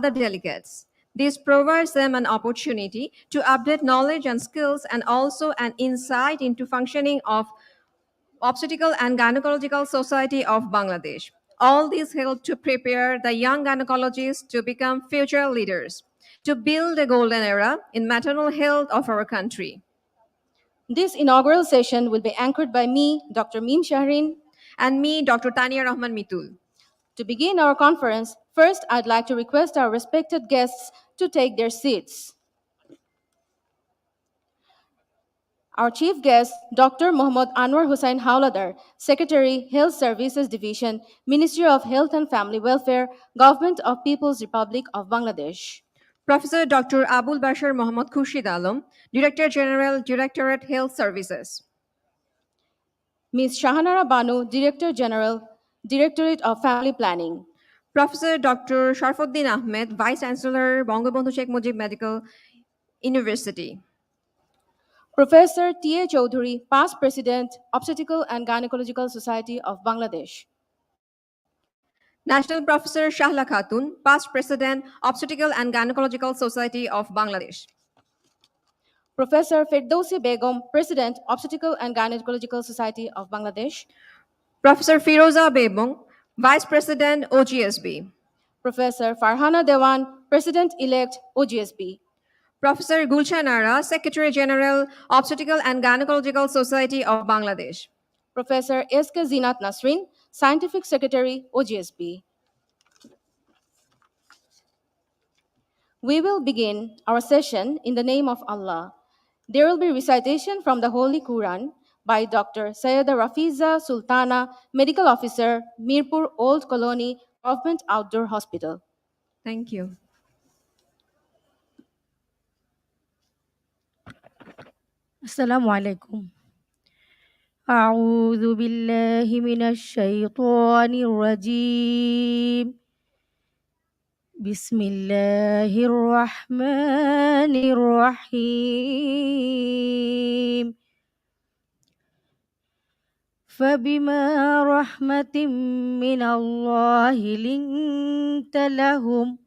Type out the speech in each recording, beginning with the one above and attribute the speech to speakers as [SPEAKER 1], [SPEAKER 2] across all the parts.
[SPEAKER 1] other delegates. This provides them an opportunity to update knowledge and skills and also an insight into functioning of Obstetrical and Gynaecological Society of Bangladesh. All these help to prepare the young gynecologists to become future leaders, to build a golden era in maternal health of our country.
[SPEAKER 2] This inaugural session will be anchored by me, Dr. Mim Shahrin,
[SPEAKER 1] and me, Dr. Tania Rahman Mitul.
[SPEAKER 2] To begin our conference, first I'd like to request our respected guests to take their seats. Our chief guest, Dr. Mohammad Anwar Hussain Hauladar, Secretary, Health Services Division, Ministry of Health and Family Welfare, Government of People's Republic of Bangladesh.
[SPEAKER 1] Professor Dr. Abul Bashar Mohammad Khurshid Alam, Director General, Directorate Health Services.
[SPEAKER 2] Ms. Shahanara Banu, Director General, Directorate of Family Planning.
[SPEAKER 1] Professor Dr. Sharfuddin Ahmed, Vice Chancellor, Bangabandhu Sheikh Mujib Medical University.
[SPEAKER 2] Professor T.A. Chowdhury, Past President, Obstetrical and Gynaecological Society of Bangladesh.
[SPEAKER 1] National Professor Shahla Khatun, Past President, Obstetrical and Gynaecological Society of Bangladesh.
[SPEAKER 2] Professor Firdausi Begum, President, Obstetrical and Gynaecological Society of Bangladesh.
[SPEAKER 1] Professor Firoza Begum, Vice President, OGSB.
[SPEAKER 2] Professor Farhana Dewan, President-elect, OGSB.
[SPEAKER 1] Professor Gulshan Ara, Secretary General, Obstetrical and Gynaecological Society of Bangladesh.
[SPEAKER 2] Professor S.K. Zinat Nasrin, Scientific Secretary, OGSB. We will begin our session in the name of Allah. There will be recitation from the Holy Quran by Dr. Sayyida Rafiza Sultana, Medical Officer, Mirpur Old Colony, Government Outdoor Hospital.
[SPEAKER 1] Thank you.
[SPEAKER 3] السلام عليكم. أعوذ بالله من الشيطان الرجيم. بسم الله الرحمن الرحيم. فبما رحمة من الله لنت لهم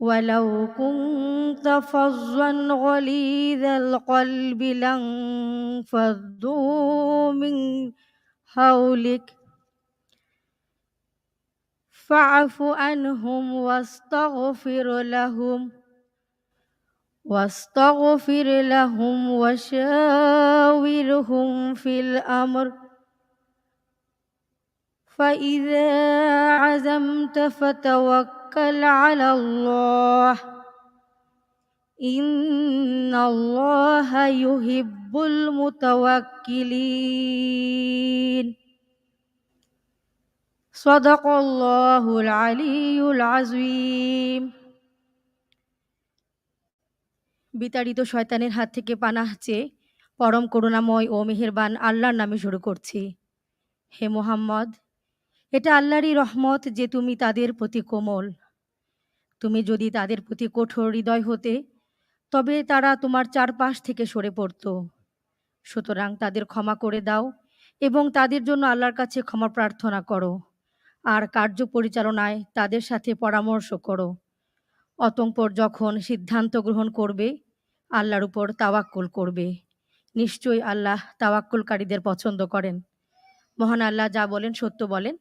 [SPEAKER 3] ولو كنت فظا غليظ القلب لانفضوا من حولك فاعف عنهم واستغفر لهم وشاورهم في الأمر فإذا عزمت فتوكل على الله إن الله يحب المتوكلين صدق الله العلي العظيم বিতাড়িত শয়তানের হাত থেকে পানাহ চেয়ে পরম করুণাময় ও মেহেরবান আল্লাহর নামে শুরু করছি। হে মুহাম্মদ, এটা আল্লাহরই রহমত যে তুমি তাদের প্রতি কোমল। তুমি যদি তাদের প্রতি কঠোর হৃদয় হতে তবে তারা তোমার চারপাশ থেকে সরে পড়ত। সুতরাং তাদের ক্ষমা করে দাও এবং তাদের জন্য আল্লাহর কাছে ক্ষমা প্রার্থনা করো আর কার্য পরিচালনায় তাদের সাথে পরামর্শ করো। অতঃপর যখন সিদ্ধান্ত গ্রহণ করবে আল্লাহর উপর তাওয়াক্কুল করবে। নিশ্চয়ই আল্লাহ তাওয়াক্কুলকারীদের পছন্দ করেন। মহান আল্লাহ যা বলেন সত্য বলেন।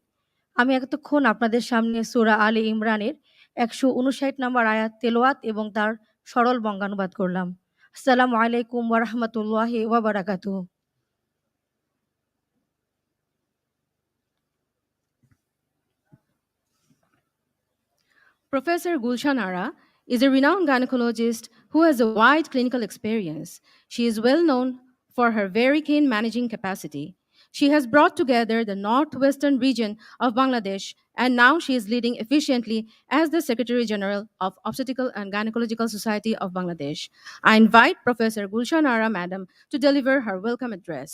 [SPEAKER 3] আমি এতক্ষণ আপনাদের সামনে সূরা আলে ইমরানের 159 নম্বর আয়াত তেলাওয়াত এবং তার সরল বঙ্গানুবাদ করলাম। আসসালামু আলাইকুম ওয়া রাহমাতুল্লাহি ওয়া বারাকাতুহু।
[SPEAKER 2] Professor Gulshan Ara is a renowned gynecologist who has a wide clinical experience. She is well known for her very keen managing capacity. She has brought together the northwestern region of Bangladesh, and now she is leading efficiently as the Secretary General of Obstetrical and Gynaecological Society of Bangladesh. I invite Professor Gulshan Ara, Madam, to deliver her welcome address.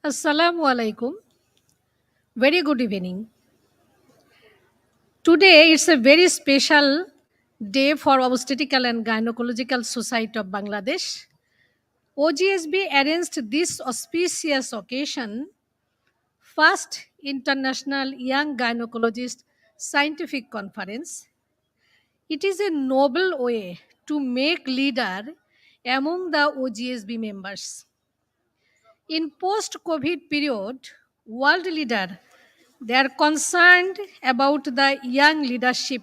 [SPEAKER 4] Assalamu alaikum. Very good evening. Today it's a very special day for Obstetrical and Gynaecological Society of Bangladesh. OGSB arranged this auspicious occasion, first International Young Gynecologist Scientific Conference. It is a noble way to make leader among the OGSB members. In post-COVID period, world leader, they are concerned about the young leadership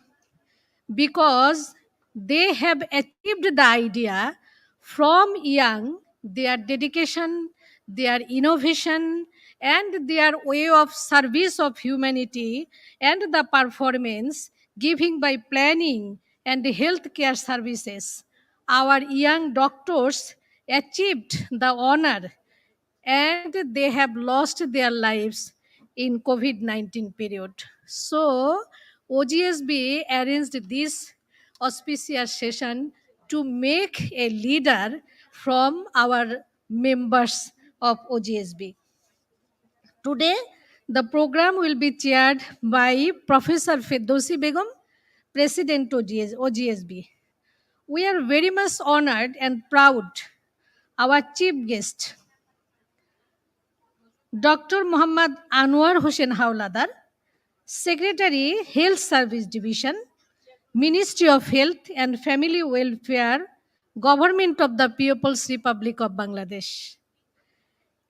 [SPEAKER 4] because they have achieved the idea from young, their dedication, their innovation, and their way of service of humanity and the performance giving by planning and healthcare services. Our young doctors achieved the honor and they have lost their lives in COVID-19 period. So OGSB arranged this auspicious session to make a leader from our members of OGSB. Today, the program will be chaired by Professor Ferdowsi Begum, President OGSB. We are very much honored and proud. Our chief guest, Dr. Muhammad Anwar Hussain Hawladar, Secretary, Health Service Division, Ministry of Health and Family Welfare, Government of the People's Republic of Bangladesh,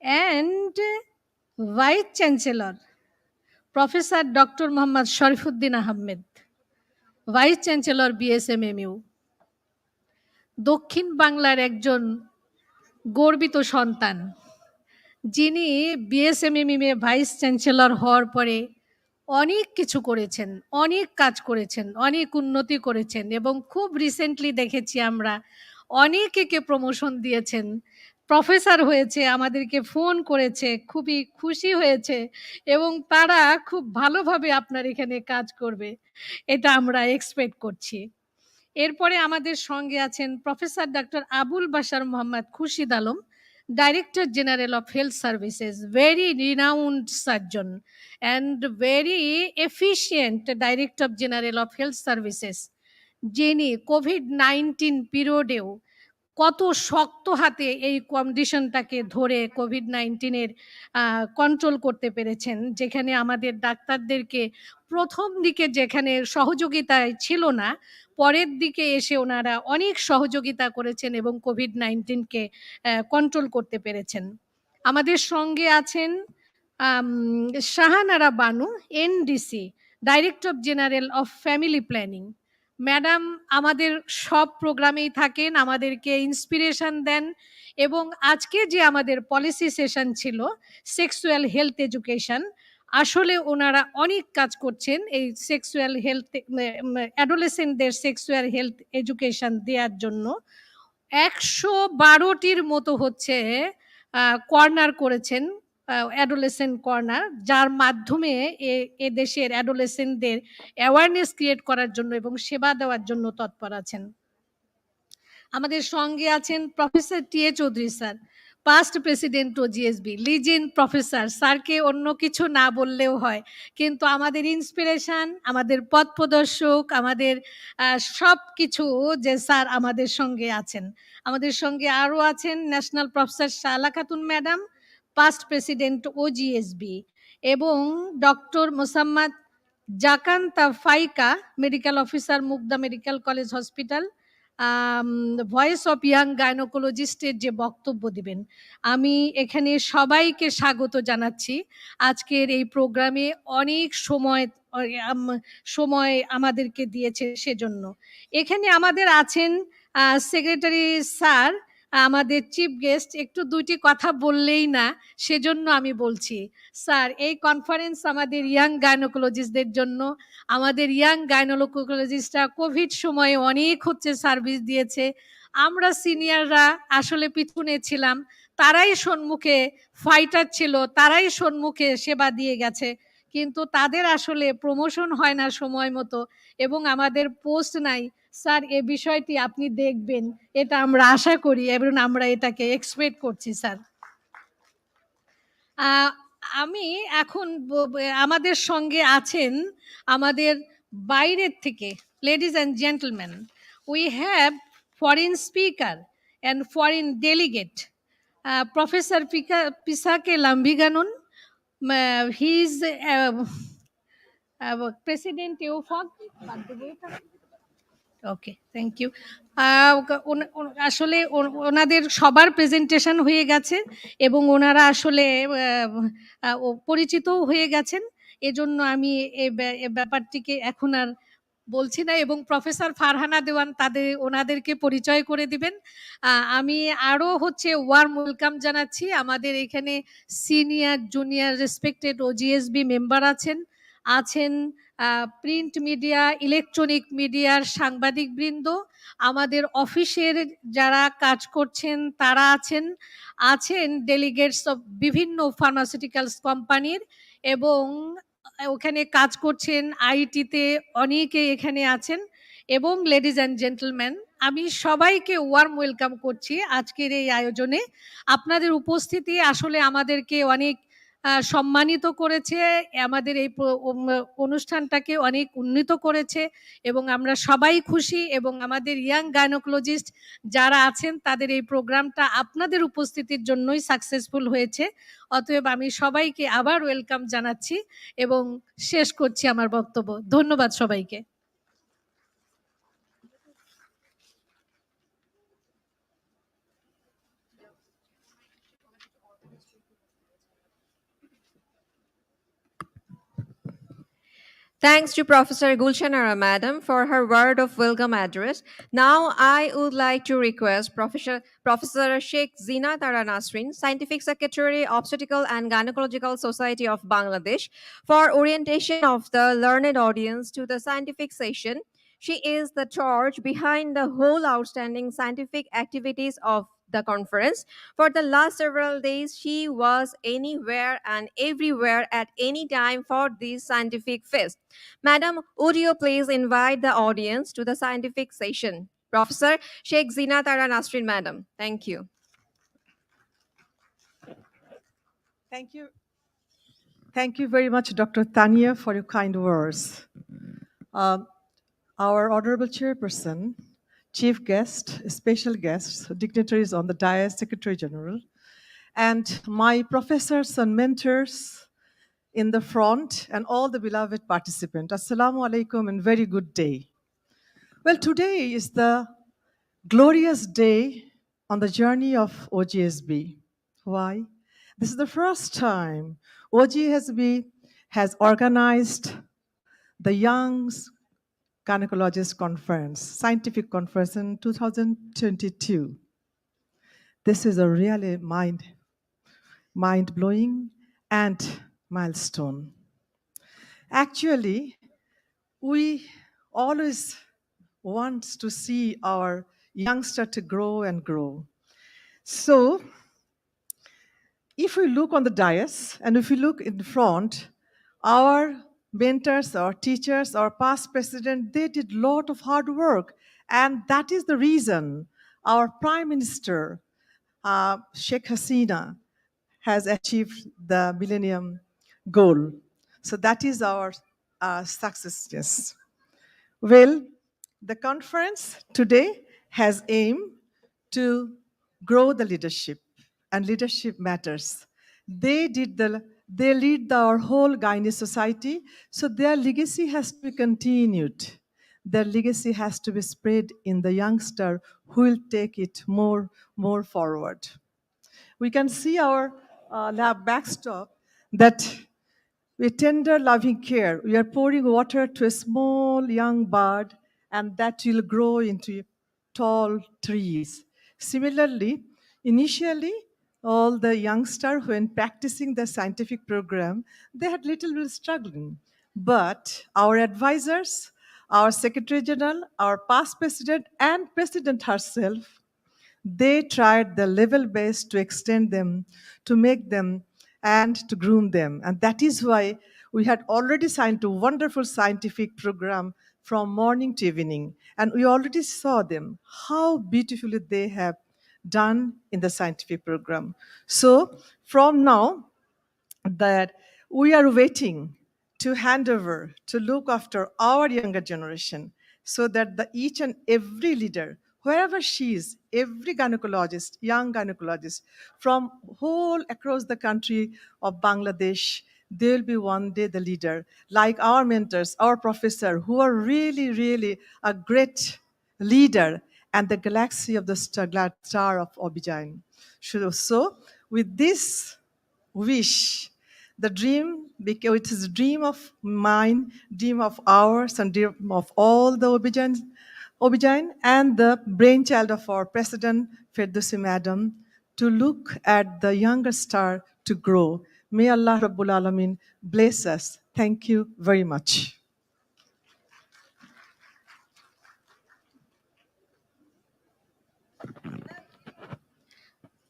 [SPEAKER 4] and Vice Chancellor, Professor Dr. Muhammad Sharifuddin Ahmed, Vice Chancellor BSMMU, দক্ষিণ বাংলার একজন গর্বিত সন্তান যিনি বিএসএমএমএ vice chancellor হওয়ার পরে অনেক কিছু করেছেন, অনেক কাজ করেছেন, অনেক উন্নতি করেছেন এবং খুব রিসেন্টলি দেখেছি আমরা অনেকে প্রমোশন দিয়েছেন, প্রফেসর হয়েছে, আমাদেরকে ফোন করেছে, খুবই খুশি হয়েছে এবং তারা খুব ভালোভাবে আপনার এখানে কাজ করবে এটা আমরা এক্সপেক্ট করছি। এরপরে আমাদের সঙ্গে আছেন professor doctor Abul Bashar Mohammad Khurshid Alam, Director General of Health Services, very renowned surgeon and very efficient Director General of Health Services, যিনি COVID-19 পিরিয়ডেও কত শক্ত হাতে এই কন্ডিশনটাকে ধরে কোভিড-19 কন্ট্রোল করতে পেরেছেন, যেখানে আমাদের ডাক্তারদেরকে প্রথম দিকে যেখানে সহযোগিতায় ছিল না, পরের দিকে এসে ওনারা অনেক সহযোগিতা করেছেন এবং কোভিড-19কে কন্ট্রোল করতে পেরেছেন। আমাদের সঙ্গে আছেন Shahanara Banu, NDC, director general of family planning. Madam আমাদের সব প্রোগ্রামেই থাকেন, আমাদেরকে ইন্সপিরেশন দেন এবং আজকে যে আমাদের পলিসি সেশন ছিল সেক্সুয়াল হেলথ এডুকেশন, আসলে ওনারা অনেক কাজ করছেন এই সেক্সুয়াল হেলথ অ্যাডোলেসেন্টদের সেক্সুয়াল হেলথ এডুকেশন দেওয়ার জন্য। ১১২টির মতো হচ্ছে কর্নার করেছেন, অ্যাডোলেসেন্ট কর্নার, যার মাধ্যমে এদেশের অ্যাডোলেসেন্টদের অ্যাওয়ারনেস ক্রিয়েট করার জন্য এবং সেবা দেওয়ার জন্য তৎপর আছেন। আমাদের সঙ্গে আছেন professor T A. Chowdhury sir, past president OGSB, legend professor. স্যারকে অন্য কিছু না বললেও হয়, কিন্তু আমাদের ইন্সপিরেশন, আমাদের পথ প্রদর্শক, আমাদের সব কিছু যে স্যার আমাদের সঙ্গে আছেন। আমাদের সঙ্গে আরও আছেন national professor Shala Khatun madam, past president OGSB, এবং doctor Mosammat Jakanta Faika, medical officer, Mugda medical college hospital, voice of young গাইনোকোলজিস্টের যে বক্তব্য দিবেন। আমি এখানে সবাইকে স্বাগত জানাচ্ছি আজকের এই প্রোগ্রামে, অনেক সময় আমাদেরকে দিয়েছে সেজন্য। এখানে আমাদের আছেন সেক্রেটারি স্যার, আমাদের চিফ গেস্ট, একটু দুইটি কথা বললেই না, সেজন্য আমি বলছি। স্যার, এই কনফারেন্স আমাদের ইয়াং গাইনোকোলজিস্টদের জন্য। আমাদের ইয়াং গাইনোকোলজিস্টরা কোভিড সময়ে অনেক হচ্ছে সার্ভিস দিয়েছে। আমরা সিনিয়ররা আসলে পিছনে ছিলাম, তারাই সম্মুখে ফাইটার ছিল, তারাই সম্মুখে সেবা দিয়ে গেছে, কিন্তু তাদের আসলে প্রমোশন হয় না সময় মতো এবং আমাদের পোস্ট নাই। স্যার, এ বিষয়টি আপনি দেখবেন, এটা আমরা আশা করি এবং আমরা এটাকে এক্সপেক্ট করছি স্যার। আমি এখন আমাদের সঙ্গে আছেন আমাদের বাইরের থেকে, ladies and gentleman, we have foreign speaker and foreign delegate, professor Pisake Lumbiganon, he is president AOFOG. Okay, thank you. আসলে ওনাদের সবার প্রেজেন্টেশন হয়ে গেছে এবং ওনারা আসলে পরিচিতও হয়ে গেছেন, এজন্য আমি এই ব্যাপারটিকে এখন আর বলছি না, এবং প্রফেসর ফারহানা দেওয়ান ওনাদেরকে পরিচয় করে দিবেন। আমি আরও হচ্ছে ওয়ার্ম ওয়েলকাম জানাচ্ছি। আমাদের এখানে senior, junior, respected OGSB member আছেন প্রিন্ট মিডিয়া, ইলেকট্রনিক মিডিয়ার সাংবাদিকবৃন্দ, আমাদের অফিসের যারা কাজ করছেন তারা আছেন ডেলিগেটস অফ বিভিন্ন ফার্মাসিউটিক্যালস কোম্পানির, এবং ওখানে কাজ করছেন আইটিতে অনেকে এখানে আছেন, এবং লেডিজ অ্যান্ড জেন্টলম্যান, আমি সবাইকে ওয়ার্ম ওয়েলকাম করছি আজকের এই আয়োজনে। আপনাদের উপস্থিতি আসলে আমাদেরকে অনেক সম্মানিত করেছে, আমাদের এই অনুষ্ঠানটাকে অনেক উন্নীত করেছে এবং আমরা সবাই খুশি, এবং আমাদের ইয়াং গাইনোকোলজিস্ট যারা আছেন তাদের এই প্রোগ্রামটা আপনাদের উপস্থিতির জন্যই সাকসেসফুল হয়েছে। অতএব আমি সবাইকে আবার ওয়েলকাম জানাচ্ছি এবং শেষ করছি আমার বক্তব্য। ধন্যবাদ সবাইকে।
[SPEAKER 1] Thanks to Professor Gulshanara Madam for her word of welcome address. Now I would like to request Professor Sheikh Zina Tara Nasrin, Scientific Secretary, Obstetrical and Gynaecological Society of Bangladesh, for orientation of the learned audience to the scientific session. She is the torch behind the whole outstanding scientific activities of the conference. For the last several days, she was anywhere and everywhere at any time for this scientific fest. Madam, would you please invite the audience to the scientific session? Professor Sheikh Zina Tara Nasrin, Madam. Thank you.
[SPEAKER 5] Thank you. Thank you very much, Dr. Tania, for your kind words. Our Honorable Chairperson, Chief Guest, Special Guests, dignitaries on the dais, Secretary General, and my professors and mentors in the front, and all the beloved participants. Assalamu alaikum and very good day. Well, today is the glorious day on the journey of OGSB. Why? This is the first time OGSB has organized the Young Gynaecologist Conference, Scientific Conference in 2022. This is a really mind-blowing and milestone. Actually, we always want to see our youngster to grow and grow. So if we look on the dais and if we look in front, our mentors, our teachers, our past president, they did a lot of hard work. And that is the reason our Prime Minister, Sheikh Hasina, has achieved the Millennium Goal. So that is our success, yes. Well, the conference today has aimed to grow the leadership, and leadership matters. They lead our whole Gynae society, so their legacy has to be continued. Their legacy has to be spread in the youngster who will take it more forward. We can see our lab backstop that with tender, loving care, we are pouring water to a small young bud, and that will grow into tall trees. Similarly, initially, all the youngsters, when practicing the scientific program, they had little bit struggling. But our advisors, our Secretary General, our past president, and President herself, they tried the level best to extend them, to make them, and to groom them. And that is why we had already signed a wonderful scientific program from morning to evening. And we already saw them, how beautifully they have done in the scientific program. So from now, that we are waiting to hand over, to look after our younger generation, so that each and every leader, wherever she is, every gynecologist, young gynecologist, from whole across the country of Bangladesh, they will be one day the leader, like our mentors, our professor, who are really, really a great leader and the galaxy of the star of OBGYN. So with this wish, the dream, because it is a dream of mine, dream of ours, and dream of all the OBGYN, and the brainchild of our President, Ferdowsi Madam, to look at the younger star to grow. May Allah Rabbul Alameen bless us. Thank you very much.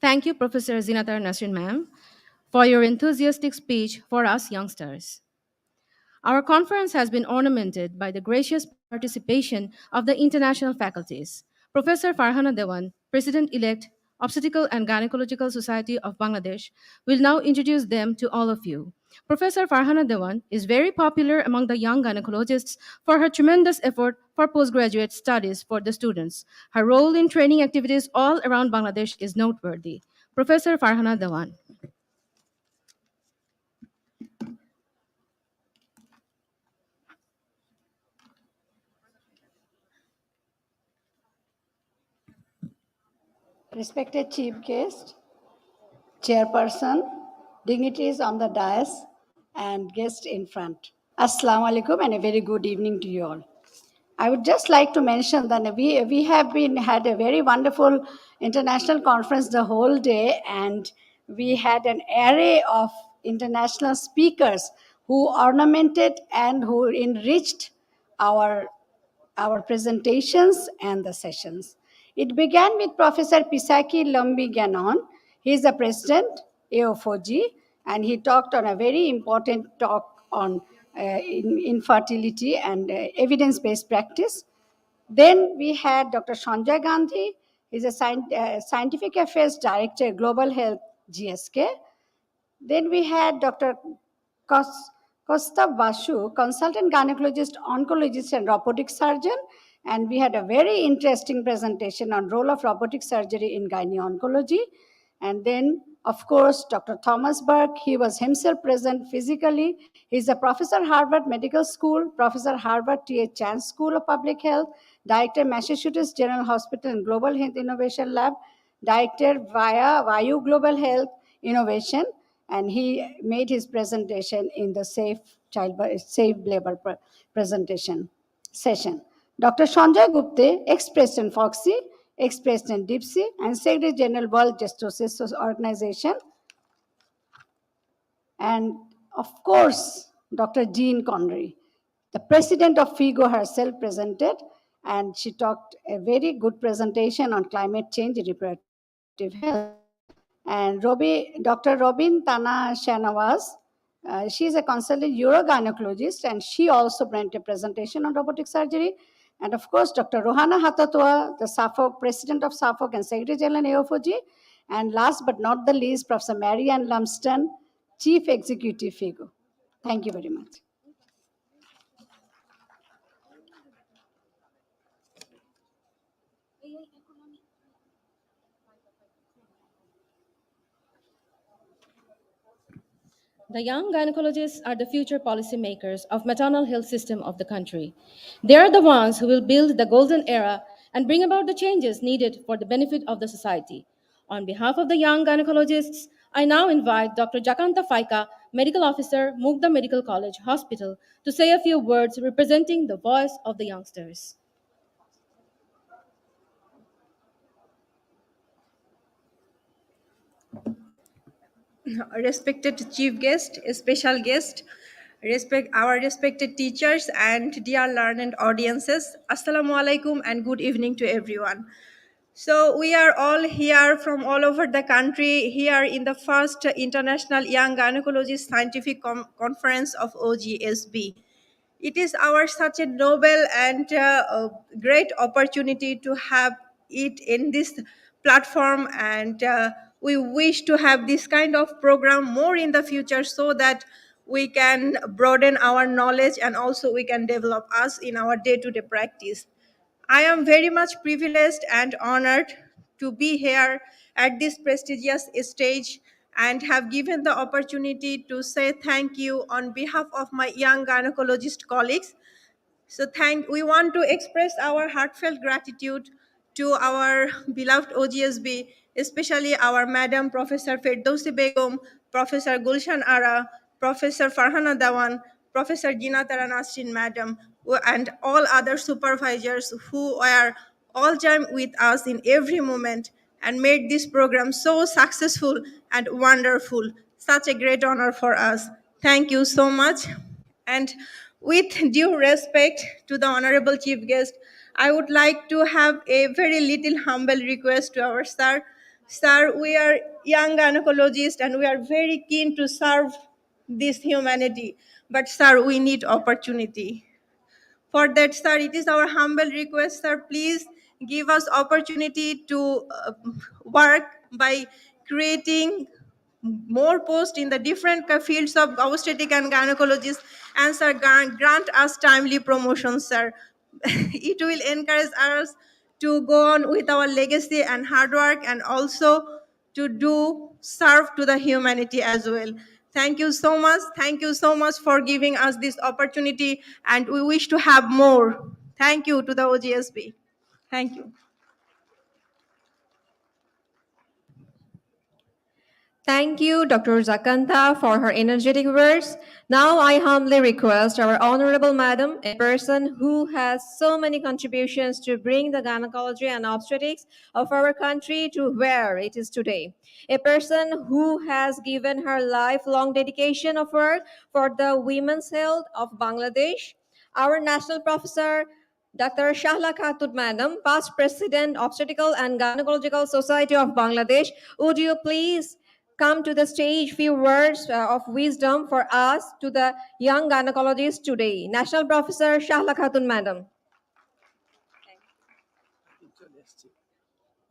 [SPEAKER 2] Thank you, Professor Zinatar Nasrin ma'am, for your enthusiastic speech for us youngsters. Our conference has been ornamented by the gracious participation of the international faculties. Professor Farhana Dewan, President-elect, Obstetrical and Gynaecological Society of Bangladesh, will now introduce them to all of you. Professor Farhana Dewan is very popular among the young gynecologists for her tremendous effort for postgraduate studies for the students. Her role in training activities all around Bangladesh is noteworthy. Professor Farhana Dewan.
[SPEAKER 6] Respected Chief Guest, Chairperson, dignitaries on the dais, and guests in front. Assalamu alaikum and a very good evening to you all. I would just like to mention that we have had a very wonderful international conference the whole day, and we had an array of international speakers who ornamented and who enriched our presentations and the sessions. It began with Professor Pisaki Lambi Ganon. He is the president, AO4G, and he talked on a very important talk on infertility and evidence-based practice. Then we had Dr. Sanjay Gandhi. He's a Scientific Affairs Director, Global Health, GSK. Then we had Dr. Costa Basu, consultant gynecologist, oncologist, and robotic surgeon. And we had a very interesting presentation on role of robotic surgery in gynae-oncology. And then, of course, Dr. Thomas Burke, he was himself present physically. He's a professor, Harvard Medical School, professor, Harvard T.H. Chan School of Public Health, director, Massachusetts General Hospital and Global Health Innovation Lab, director via Vayu Global Health Innovation, and he made his presentation in the safe labor presentation session. Dr. Sanjay Gupte, ex-president Foxy, ex-president Dipsy, and Secretary General World Justice Organization. And of course, Dr. Jean Connery. The president of FIGO herself presented, and she talked a very good presentation on climate change and reproductive health. And Dr. Robin Tana Shanawaz, she is a consultant urogynecologist, and she also presented a presentation on robotic surgery. And of course, Dr. Rohana Hatatwa, the Suffolk president of Suffolk and Secretary General AOFOG. And last but not the least, Professor Mary Ann Lumsden, Chief Executive FIGO. Thank you very much.
[SPEAKER 2] The young gynecologists are the future policymakers of maternal health system of the country. They are the ones who will build the golden era and bring about the changes needed for the benefit of the society. On behalf of the young gynecologists, I now invite Dr. Jakanta Faika, Medical Officer, Mugda Medical College Hospital, to say a few words representing the voice of the youngsters.
[SPEAKER 1] Respected chief guest, special guest, our respected teachers and dear learned audiences, Assalamu alaikum and good evening to everyone. So we are all here from all over the country here in the first International Young Gynecologist Scientific Conference of OGSB. It is our such a noble and great opportunity to have it in this platform, and we wish to have this kind of program more in the future so that we can broaden our knowledge and also we can develop us in our day-to-day practice. I am very much privileged and honored to be here at this prestigious stage and have given the opportunity to say thank you on behalf of my young gynecologist colleagues. So we want to express our heartfelt gratitude to our beloved OGSB, especially our Madam Professor Ferdowsi Begum, Professor Gulshan Ara, Professor Farhana Dawan, Professor Gina Taranasrin Madam, and all other supervisors who were all time with us in every moment and made this program so successful and wonderful. Such a great honor for us. Thank you so much. And with due respect to the honorable chief guest, I would like to have a very little humble request to our sir. Sir, we are young gynecologists and we are very keen to serve this humanity. But sir, we need opportunity. For that, sir, it is our humble request, sir, please give us opportunity to work by creating more posts in the different fields of obstetric and gynecologist, and sir, grant us timely promotion, sir. It will encourage us to go on with our legacy and hard work and also to do serve to the humanity as well. Thank you so much. Thank you so much for giving us this opportunity, and we wish to have more. Thank you to the OGSB. Thank you. Thank you, Dr. Zakanta, for her energetic words. Now I humbly request our Honorable Madam, a person who has so many contributions to bring the gynecology and obstetrics of our country to where it is today. A person who has given her lifelong dedication of work for the women's health of Bangladesh. Our National Professor, Dr. Shahla Khatun Madam, past President, Obstetrical and Gynaecological Society of Bangladesh. Would you please come to the stage, few words of wisdom for us to the young gynecologists today. National Professor Shahla Khatun Madam.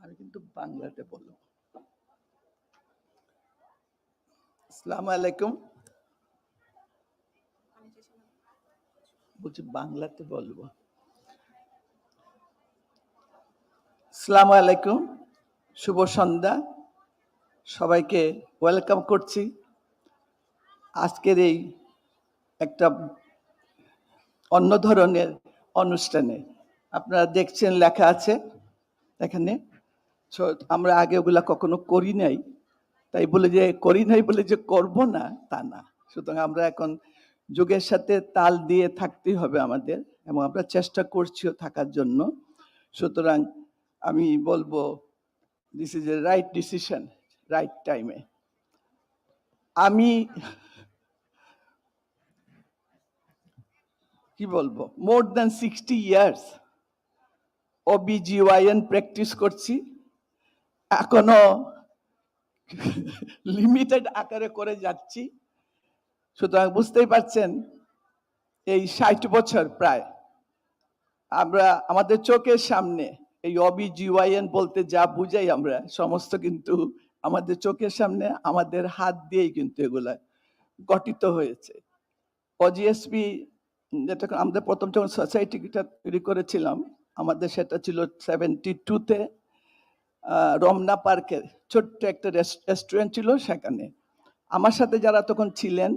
[SPEAKER 7] আমি কিন্তু বাংলাতে বলবো। আসসালামু আলাইকুম। বলছি বাংলাতে বলবো। আসসালামু আলাইকুম, শুভ সন্ধ্যা, সবাইকে ওয়েলকাম করছি আজকের এই একটা অন্য ধরনের অনুষ্ঠানে। আপনারা দেখছেন লেখা আছে এখানে, আমরা আগে ওগুলা কখনো করি নাই, তাই বলে যে করি নাই বলে যে করব না তা না। সুতরাং আমরা এখন যুগের সাথে তাল দিয়ে থাকতেই হবে আমাদের, এবং আমরা চেষ্টা করছিও থাকার জন্য। সুতরাং আমি বলবো this is A right decision, right টাইমে। আমি কি বলবো, more than 60 years OBGYN practice করছি, এখনো লিমিটেড আকারে করে যাচ্ছি। সুতরাং বুঝতেই পারছেন এই 60 বছর প্রায় আমরা আমাদের চোখের সামনে এই OBGYN বলতে যা বুঝাই আমরা সমস্ত কিন্তু আমাদের চোখের সামনে আমাদের হাত দিয়েই কিন্তু এগুলা গঠিত হয়েছে। OGSB যেটা আমরা প্রথম যখন সোসাইটিটা তৈরি করেছিলাম আমাদের সেটা ছিল 72-তে রমনা পার্কের ছোট্ট একটা রেস্টুরেন্ট ছিল সেখানে। আমার সাথে যারা তখন ছিলেন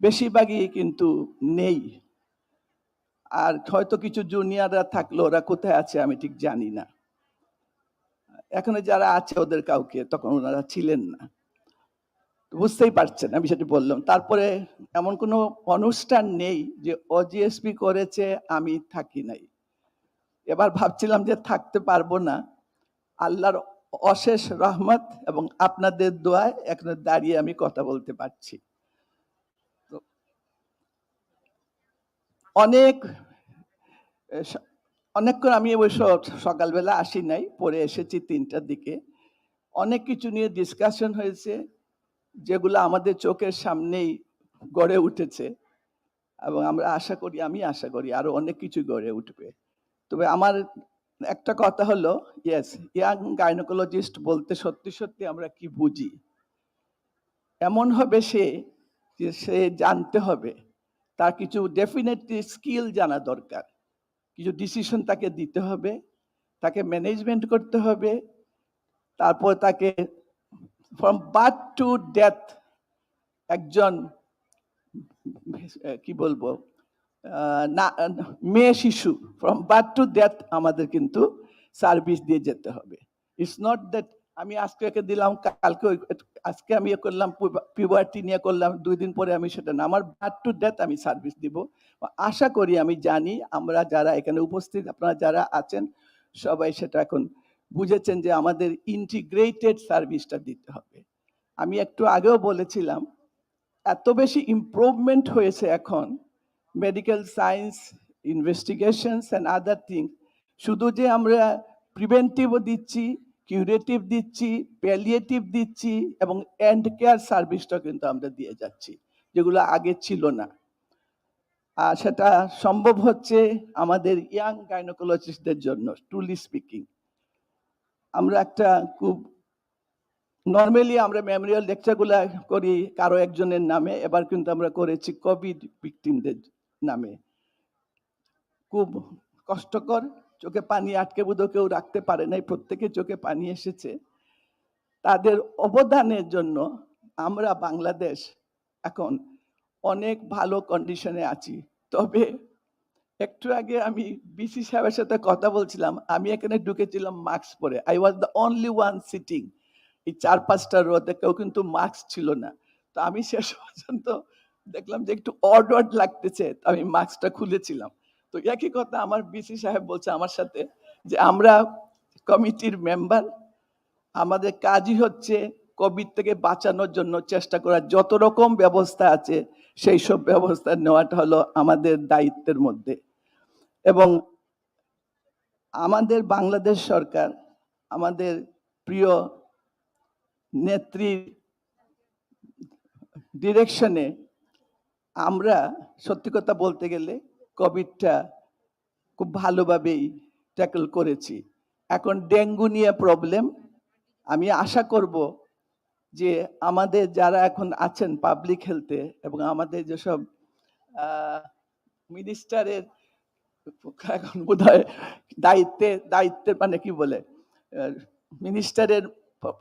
[SPEAKER 7] বেশিরভাগই কিন্তু নেই, আর হয়তো কিছু জুনিয়ররা থাকলো, ওরা কোথায় আছে আমি ঠিক জানি না। এখানে যারা আছে ওদের কাউকে তখন ওনারা ছিলেন না, বুঝতেই পারছেন আমি সেটা বললাম। তারপরে এমন কোনো অনুষ্ঠান নেই যে OGSB করেছে আমি থাকি নাই। এবার ভাবছিলাম যে থাকতে পারবো না, আল্লাহর অশেষ রহমত এবং আপনাদের দোয়ায় এখানে দাঁড়িয়ে আমি কথা বলতে পারছি। অনেকক্ষণ আমি অবশ্য সকালবেলা আসি নাই, পরে এসেছি 3টার দিকে। অনেক কিছু নিয়ে ডিসকাশন হয়েছে যেগুলো আমাদের চোখের সামনেই গড়ে উঠেছে এবং আমি আশা করি আরো অনেক কিছু গড়ে উঠবে। তবে আমার একটা কথা হলো, ইয়েস, ইয়াং গাইনোকোলজিস্ট বলতে সত্যি সত্যি আমরা কি বুঝি, এমন হবে সে জানতে হবে, তার কিছু ডেফিনেটলি স্কিল জানা দরকার, কিছু ডিসিশন তাকে দিতে হবে, তাকে ম্যানেজমেন্ট করতে হবে, তারপর তাকে ফ্রম বার্থ টু ডেথ একজন কি বলবো না মেয়ে শিশু ফ্রম বার্থ টু ডেথ আমাদের কিন্তু সার্ভিস দিয়ে যেতে হবে। ইটস নট দ্যাট আমি আজকে একে দিলাম কালকে আজকে আমি করলাম পিউবার্টি নিয়ে করলাম 2 দিন পরে আমি সেটা না, আমার বার্থ টু ডেথ আমি সার্ভিস দিব। আশা করি আমি জানি আমরা যারা এখানে উপস্থিত আপনারা যারা আছেন সবাই সেটা এখন বুঝেছেন যে আমাদের ইন্টিগ্রেটেড সার্ভিসটা দিতে হবে। আমি একটু আগেও বলেছিলাম এত বেশি ইমপ্রুভমেন্ট হয়েছে এখন medical science, investigations and other thing, শুধু যে আমরা প্রিভেন্টিভও দিচ্ছি, কিউরেটিভ দিচ্ছি, প্যালিয়েটিভ দিচ্ছি এবং এন্ড কেয়ার সার্ভিসটা কিন্তু আমরা দিয়ে যাচ্ছি যেগুলো আগে ছিল না। আর সেটা সম্ভব হচ্ছে আমাদের ইয়াং গাইনোকোলজিস্টদের জন্য। ট্রুলি স্পিকিং আমরা একটা খুব নর্মালি আমরা মেমোরিয়াল লেকচারগুলো করি কারো একজনের নামে, এবার কিন্তু আমরা করেছি কোভিড ভিকটিমদের নামে। খুব কষ্টকর, চোখে পানি আটকে বোধ কেউ রাখতে পারে নাই, প্রত্যেকের চোখে পানি এসেছে। তাদের অবদানের জন্য আমরা বাংলাদেশ এখন অনেক ভালো কন্ডিশনে আছি। তবে একটু আগে আমি বিসি সাহেবের সাথে কথা বলছিলাম, আমি এখানে ঢুকেছিলাম মাস্ক পরে, I was the only one sitting. এই 4-5টা রোতে কেউ কিন্তু মাস্ক ছিল না। তো আমি শেষ পর্যন্ত দেখলাম যে একটু অড লাগতেছে, আমি মাস্কটা খুলেছিলাম। তো একই কথা আমার বিসি সাহেব বলছে আমার সাথে যে আমরা কমিটির মেম্বার, আমাদের কাজই হচ্ছে কোভিড থেকে বাঁচানোর জন্য চেষ্টা করা, যত রকম ব্যবস্থা আছে সেই সব ব্যবস্থা নেওয়াটা হলো আমাদের দায়িত্বের মধ্যে। এবং আমাদের বাংলাদেশ সরকার, আমাদের প্রিয় নেত্রীর ডিরেকশনে আমরা সত্যি কথা বলতে গেলে কোভিডটা খুব ভালোভাবেই ট্যাকল করেছি। এখন ডেঙ্গু নিয়ে প্রবলেম, আমি আশা করব যে আমাদের যারা এখন আছেন পাবলিক হেলথে এবং আমাদের যেসব মিনিস্টারের এখন বোধহয় দায়িত্বের মানে কি বলে মিনিস্টারের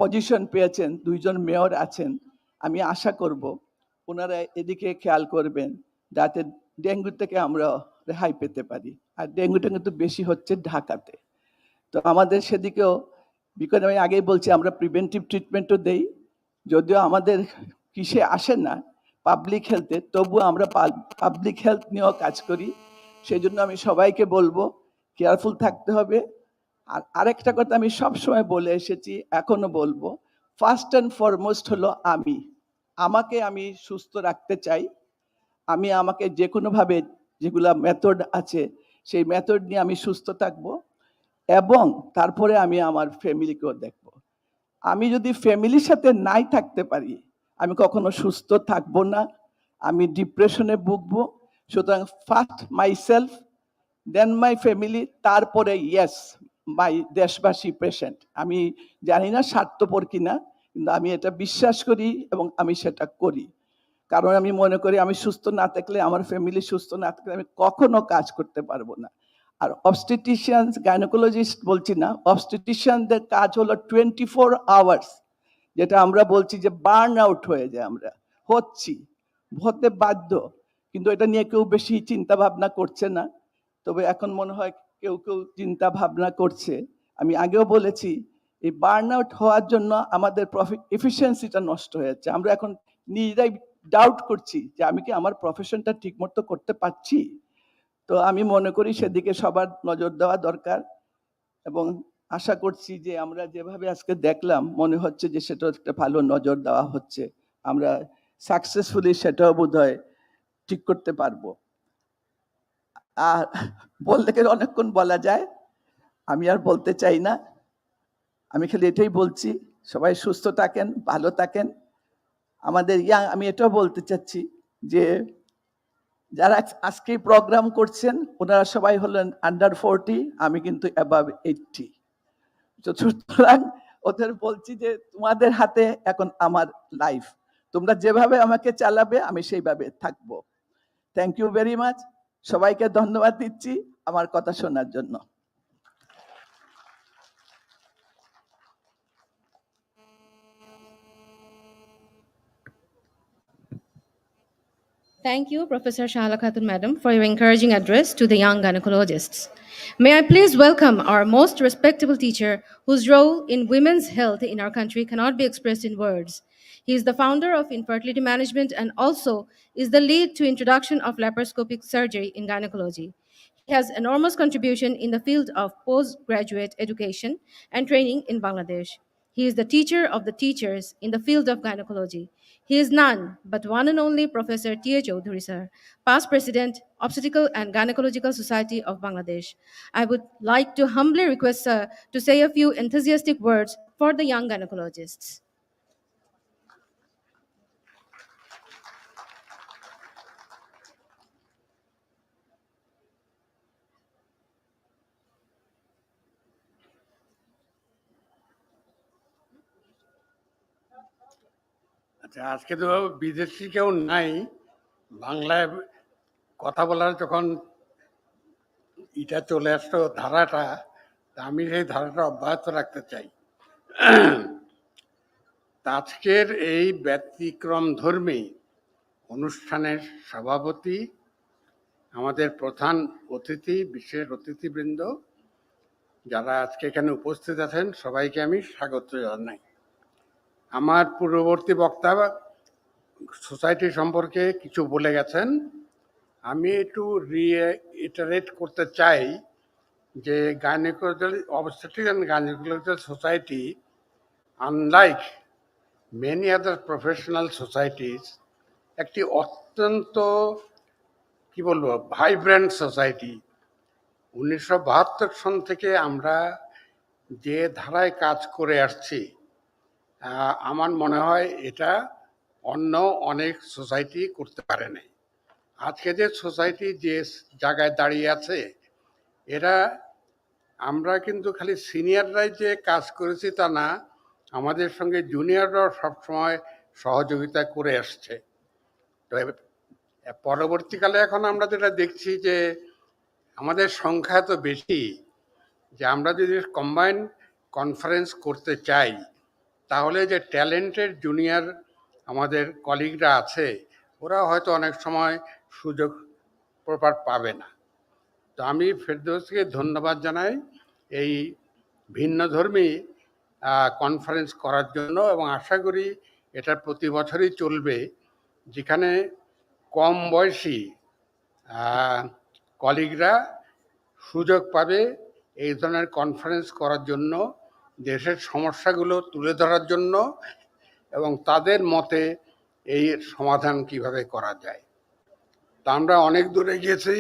[SPEAKER 7] পজিশন পেয়েছেন, 2 জন মেয়র আছেন, আমি আশা করব ওনারা এদিকে খেয়াল করবেন যাতে ডেঙ্গু থেকে আমরা রেহাই পেতে পারি। আর ডেঙ্গুটা কিন্তু বেশি হচ্ছে ঢাকাতে, তো আমাদের সেদিকেও, বিকজ আমি আগেই বলছি আমরা প্রিভেন্টিভ ট্রিটমেন্টও দেই, যদিও আমাদের কিসে আসে না পাবলিক হেলথে, তবুও আমরা পাবলিক হেলথ নিয়েও কাজ করি। সেই জন্য আমি সবাইকে বলবো কেয়ারফুল থাকতে হবে। আর আরেকটা কথা আমি সবসময় বলে এসেছি, এখনো বলবো, ফার্স্ট অ্যান্ড ফরমোস্ট হলো আমাকে আমি সুস্থ রাখতে চাই। আমাকে যে কোনোভাবে যেগুলা মেথড আছে সেই মেথড নিয়ে আমি সুস্থ থাকব এবং তারপরে আমি আমার ফ্যামিলিকেও দেখব। আমি যদি ফ্যামিলির সাথে নাই থাকতে পারি আমি কখনো সুস্থ থাকব না, আমি ডিপ্রেশনে ভুগবো। সুতরাং first myself, then my family, তারপরে ইয়েস মাই দেশবাসী পেশেন্ট। আমি জানি না স্বার্থপর কিনা, কিন্তু আমি এটা বিশ্বাস করি এবং আমি সেটা করি। কারণ আমি মনে করি আমি সুস্থ না থাকলে, আমার ফ্যামিলি সুস্থ না থাকলে আমি কখনো কাজ করতে পারবো না। আর অবস্টেটিশিয়ান গাইনোকোলজিস্ট বলছি না, অবস্টেটিশিয়ানদের কাজ হলো 24 আওয়ার্স, যেটা আমরা বলছি যে বার্ন আউট হয়ে যায়, আমরা হতে বাধ্য। কিন্তু এটা নিয়ে কেউ বেশি চিন্তা ভাবনা করছে না, তবে এখন মনে হয় কেউ কেউ চিন্তা ভাবনা করছে। আমি আগেও বলেছি এই বার্ন আউট হওয়ার জন্য আমাদের এফিসিয়েন্সিটা নষ্ট হয়ে যাচ্ছে। আমরা এখন নিজেরাই ডাউট করছি যে আমি কি আমার প্রফেশনটা ঠিক মতো করতে পারছি। তো আমি মনে করি সেদিকে সবার নজর দেওয়া দরকার এবং আশা করছি যে আমরা যেভাবে আজকে দেখলাম মনে হচ্ছে যে সেটা একটা ভালো নজর দেওয়া হচ্ছে, আমরা সাকসেসফুলি সেটাও বোধহয় ঠিক করতে পারবো। আর বলতে গেলে অনেকক্ষণ বলা যায়, আমি আর বলতে চাই না, আমি খালি এটাই বলছি সবাই সুস্থ থাকেন, ভালো থাকেন। আমাদের আমি এটাও বলতে চাচ্ছি যে যারা আজকে প্রোগ্রাম করছেন ওনারা সবাই হলেন আন্ডার 40, আমি কিন্তু অ্যাবাভ 80। সুতরাং ওদের বলছি যে তোমাদের হাতে এখন আমার লাইফ, তোমরা যেভাবে আমাকে চালাবে আমি সেইভাবে থাকবো। থ্যাংক ইউ ভেরি মাচ, সবাইকে ধন্যবাদ দিচ্ছি আমার কথা শোনার জন্য।
[SPEAKER 2] Thank you, Professor Shahala Khatun, Madam, for your encouraging address to the young gynecologists. May I please welcome our most respectable teacher, whose role in women's health in our country cannot be expressed in words. He is the founder of Infertility Management and also is the lead to introduction of laparoscopic surgery in gynecology. He has enormous contribution in the field of postgraduate education and training in Bangladesh. He is the teacher of the teachers in the field of gynecology. He is none but one and only Professor T.H. Chaudhary, sir, past President, Obstetrical and Gynaecological Society of Bangladesh. I would like to humbly request sir to say a few enthusiastic words for the young gynecologists.
[SPEAKER 8] আচ্ছা, আজকে তো বিদেশি কেউ নাই, বাংলায় কথা বলার যখন এটা চলে আসলো ধারাটা, আমি সেই ধারাটা অব্যাহত রাখতে চাই। আজকের এই ব্যতিক্রম ধর্মী অনুষ্ঠানের সভাপতি, আমাদের প্রধান অতিথি, বিশেষ অতিথিবৃন্দ যারা আজকে এখানে উপস্থিত আছেন, সবাইকে আমি স্বাগত জানাই। আমার পূর্ববর্তী বক্তা সোসাইটি সম্পর্কে কিছু বলে গেছেন, আমি একটু রিইটারেট করতে চাই যে Obstetrical and Gynaecological Society, unlike many other professional societies, একটি অত্যন্ত কি বলবো ভাইব্রেন্ট সোসাইটি। 1972 সন থেকে আমরা যে ধারায় কাজ করে আসছি, আমার মনে হয় এটা অন্য অনেক সোসাইটি করতে পারে নাই। আজকে যে সোসাইটি যে জায়গায় দাঁড়িয়ে আছে, এরা আমরা কিন্তু খালি সিনিয়ররাই যে কাজ করেছি তা না, আমাদের সঙ্গে জুনিয়ররাও সবসময় সহযোগিতা করে আসছে। তো পরবর্তীকালে এখন আমরা যেটা দেখছি যে আমাদের সংখ্যা তো বেশি, যে আমরা যদি কম্বাইন কনফারেন্স করতে চাই তাহলে যে ট্যালেন্টেড জুনিয়র আমাদের কলিগরা আছে ওরা হয়তো অনেক সময় সুযোগ প্রপার পাবে না। তো আমি ফেরদৌসকে ধন্যবাদ জানাই এই ভিন্নধর্মী কনফারেন্স করার জন্য, এবং আশা করি এটা প্রতি বছরই চলবে, যেখানে কম বয়সী কলিগরা সুযোগ পাবে এই ধরনের কনফারেন্স করার জন্য, দেশের সমস্যাগুলো তুলে ধরার জন্য এবং তাদের মতে এই সমাধান কিভাবে করা যায়। তা আমরা অনেক দূরে গিয়েছি।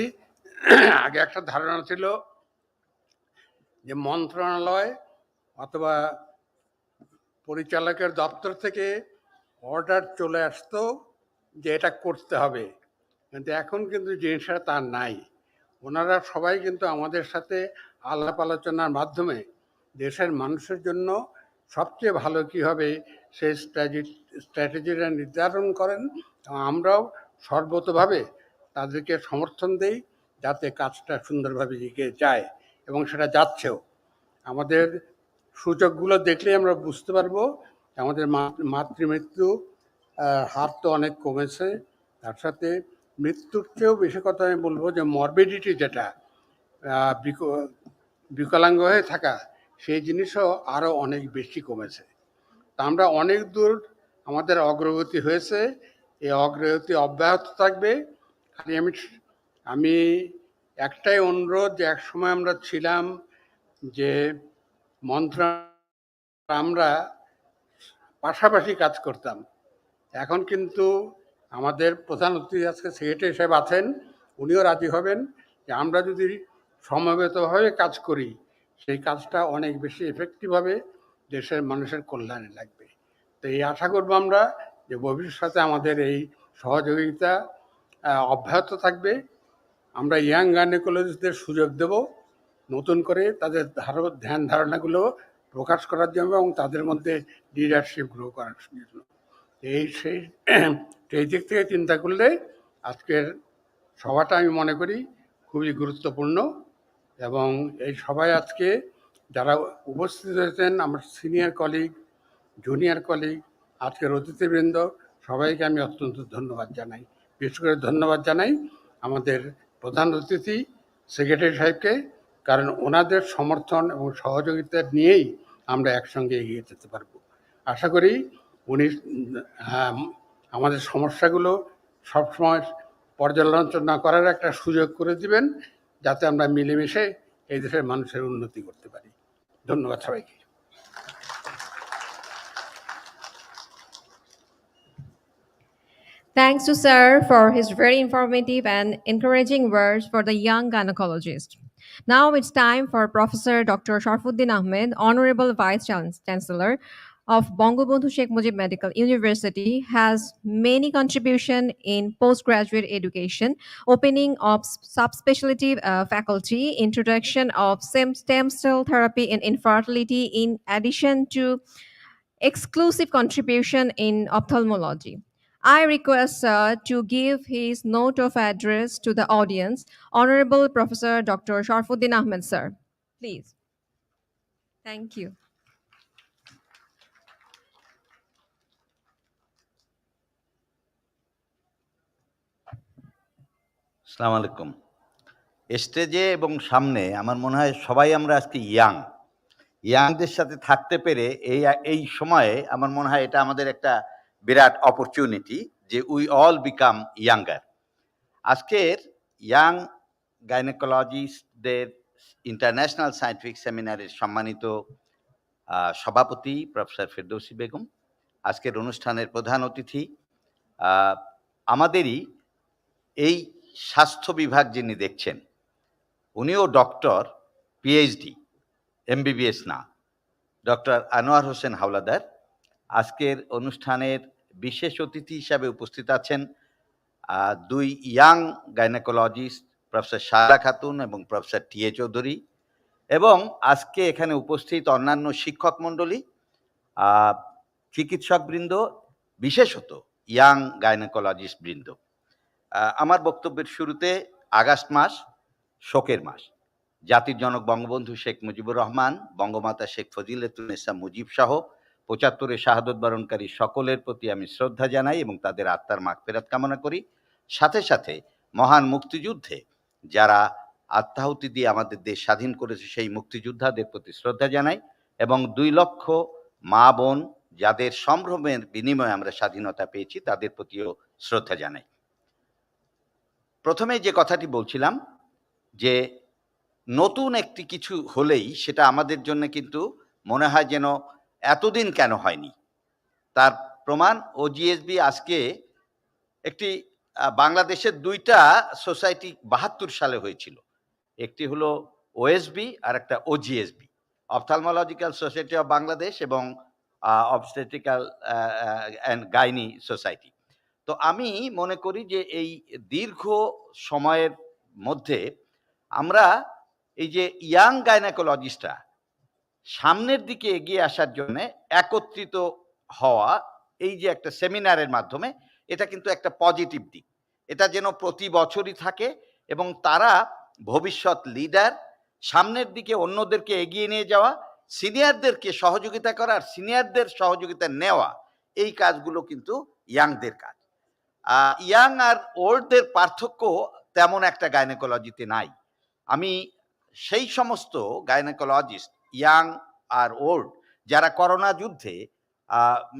[SPEAKER 8] আগে একটা ধারণা ছিল যে মন্ত্রণালয় অথবা পরিচালকের দপ্তর থেকে অর্ডার চলে আসতো যে এটা করতে হবে, কিন্তু এখন কিন্তু জিনিসটা তা নাই। ওনারা সবাই কিন্তু আমাদের সাথে আলাপ আলোচনার মাধ্যমে দেশের মানুষের জন্য সবচেয়ে ভালো কী হবে সেই স্ট্র্যাটেজিটা নির্ধারণ করেন, এবং আমরাও সর্বতোভাবে তাদেরকে সমর্থন দেই যাতে কাজটা সুন্দরভাবে এগিয়ে যায়, এবং সেটা যাচ্ছেও। আমাদের সূচকগুলো দেখলেই আমরা বুঝতে পারবো আমাদের মাতৃমৃত্যু হার তো অনেক কমেছে, তার সাথে মৃত্যুর চেয়েও বেশি কথা আমি বলবো যে মরবিডিটি, যেটা বিকলাঙ্গ হয়ে থাকা, সেই জিনিসও আরও অনেক বেশি কমেছে। তা আমরা অনেক দূর আমাদের অগ্রগতি হয়েছে, এই অগ্রগতি অব্যাহত থাকবে। খালি আমি একটাই অনুরোধ, যে একসময় আমরা ছিলাম যে আমরা পাশাপাশি কাজ করতাম, এখন কিন্তু আমাদের প্রধান অতিথি আজকে সেক্রেটারি সাহেব আছেন, উনিও রাজি হবেন যে আমরা যদি সমবেতভাবে কাজ করি সেই কাজটা অনেক বেশি এফেক্টিভ হবে, দেশের মানুষের কল্যাণে লাগবে। তো এই আশা করবো আমরা যে ভবিষ্যতে আমাদের এই সহযোগিতা অব্যাহত থাকবে। আমরা ইয়াং গাইনোকোলজিস্টদের সুযোগ দেব নতুন করে তাদের ধ্যান ধারণাগুলো প্রকাশ করার জন্য এবং তাদের মধ্যে লিডারশিপ গ্রো করার জন্য। সেই দিক থেকে চিন্তা করলে আজকের সভাটা আমি মনে করি খুবই গুরুত্বপূর্ণ, এবং এই সভায় আজকে যারা উপস্থিত হয়েছেন, আমার সিনিয়র কলিগ, জুনিয়র কলিগ, আজকের অতিথিবৃন্দ, সবাইকে আমি অত্যন্ত ধন্যবাদ জানাই। বিশেষ করে ধন্যবাদ জানাই আমাদের প্রধান অতিথি সেক্রেটারি সাহেবকে, কারণ ওনাদের সমর্থন এবং সহযোগিতা নিয়েই আমরা একসঙ্গে এগিয়ে যেতে পারবো। আশা করি উনি আমাদের সমস্যাগুলো সবসময় পর্যালোচনা করার একটা সুযোগ করে দিবেন, যাতে আমরা মিলেমিশে এই দেশের মানুষের উন্নতি করতে পারি। ধন্যবাদ সবাইকে।
[SPEAKER 1] Thanks to Sir for his very informative and encouraging words for the young gynecologist. Now it's time for Professor Dr. Sharfuddin Ahmed, Honorable Vice Chancellor of Bangabandhu Sheikh Mujib Medical University, has many contribution in postgraduate education, opening of subspecialty faculty, introduction of stem cell therapy in infertility, in addition to exclusive contribution in ophthalmology. I request Sir to give his note of address to the audience. Honorable Professor Dr. Sharfuddin Ahmed, sir. Please. Thank you.
[SPEAKER 9] আসসালামু আলাইকুম। স্টেজে এবং সামনে আমার মনে হয় সবাই আমরা আজকে ইয়াংদের সাথে থাকতে পেরে এই সময়ে আমার মনে হয় এটা আমাদের একটা বিরাট অপরচুনিটি যে উই অল বিকাম ইয়াঙ্গার। আজকের ইয়াং গাইনোকোলজিস্টদের ইন্টারন্যাশনাল সায়েন্টিফিক সেমিনারের সম্মানিত সভাপতি প্রফেসর ফেরদৌসী বেগম, আজকের অনুষ্ঠানের প্রধান অতিথি, আমাদেরই এই স্বাস্থ্য বিভাগ যিনি দেখছেন উনিও ডক্টর, পিএইচডি, এমবিবিএস না, ডক্টর আনোয়ার হোসেন হাওলাদার। আজকের অনুষ্ঠানের বিশেষ অতিথি হিসাবে উপস্থিত আছেন দুই young gynaecologist, professor Shaila Khatun এবং প্রফেসর টি এ চৌধুরী, এবং আজকে এখানে উপস্থিত অন্যান্য শিক্ষক মণ্ডলী, চিকিৎসকবৃন্দ, বিশেষত ইয়াং গাইনোকোলজিস্ট বৃন্দ। আমার বক্তব্যের শুরুতে আগস্ট মাস শোকের মাস। জাতির জনক বঙ্গবন্ধু শেখ মুজিবুর রহমান, বঙ্গমাতা শেখ ফজিলাতুন্নেসা মুজিব সহ ৭৫ শাহাদত বরণকারী সকলের প্রতি আমি শ্রদ্ধা জানাই এবং তাদের আত্মার মাগফিরাত কামনা করি। সাথে সাথে মহান মুক্তিযুদ্ধে যারা আত্মাহুতি দিয়ে আমাদের দেশ স্বাধীন করেছে সেই মুক্তিযোদ্ধাদের প্রতি শ্রদ্ধা জানাই, এবং ২ লক্ষ মা বোন যাদের সম্ভ্রমের বিনিময়ে আমরা স্বাধীনতা পেয়েছি তাদের প্রতিও শ্রদ্ধা জানাই। প্রথমে যে কথাটি বলছিলাম যে নতুন একটি কিছু হলেই সেটা আমাদের জন্য কিন্তু মনে হয় যেন এতদিন কেন হয়নি। তার প্রমাণ ওজিএসবি আজকে একটি বাংলাদেশের দুইটা সোসাইটি ৭২ সালে হয়েছিল, একটি হলো ওএসবি আর একটা ওজিএসবি, অপথ্যালমোলজিক্যাল সোসাইটি অফ বাংলাদেশ এবং অবস্টেট্রিক্যাল অ্যান্ড গাইনি সোসাইটি। তো আমি মনে করি যে এই দীর্ঘ সময়ের মধ্যে আমরা এই যে ইয়াং গাইনাকোলজিস্টরা সামনের দিকে এগিয়ে আসার জন্য একত্রিত হওয়া, এই যে একটা সেমিনারের মাধ্যমে, এটা কিন্তু একটা পজিটিভ দিক। এটা যেন প্রতি বছরই থাকে এবং তারা ভবিষ্যৎ লিডার, সামনের দিকে অন্যদেরকে এগিয়ে নিয়ে যাওয়া, সিনিয়রদেরকে সহযোগিতা করা আর সিনিয়রদের সহযোগিতা নেওয়া, এই কাজগুলো কিন্তু ইয়াংদের কাজ। ইয়াং আর ওল্ডদের পার্থক্য তেমন একটা গাইনোকোলজিতে নাই। আমি সেই সমস্ত গাইনোকোলজিস্ট, ইয়াং আর ওল্ড, যারা করোনা যুদ্ধে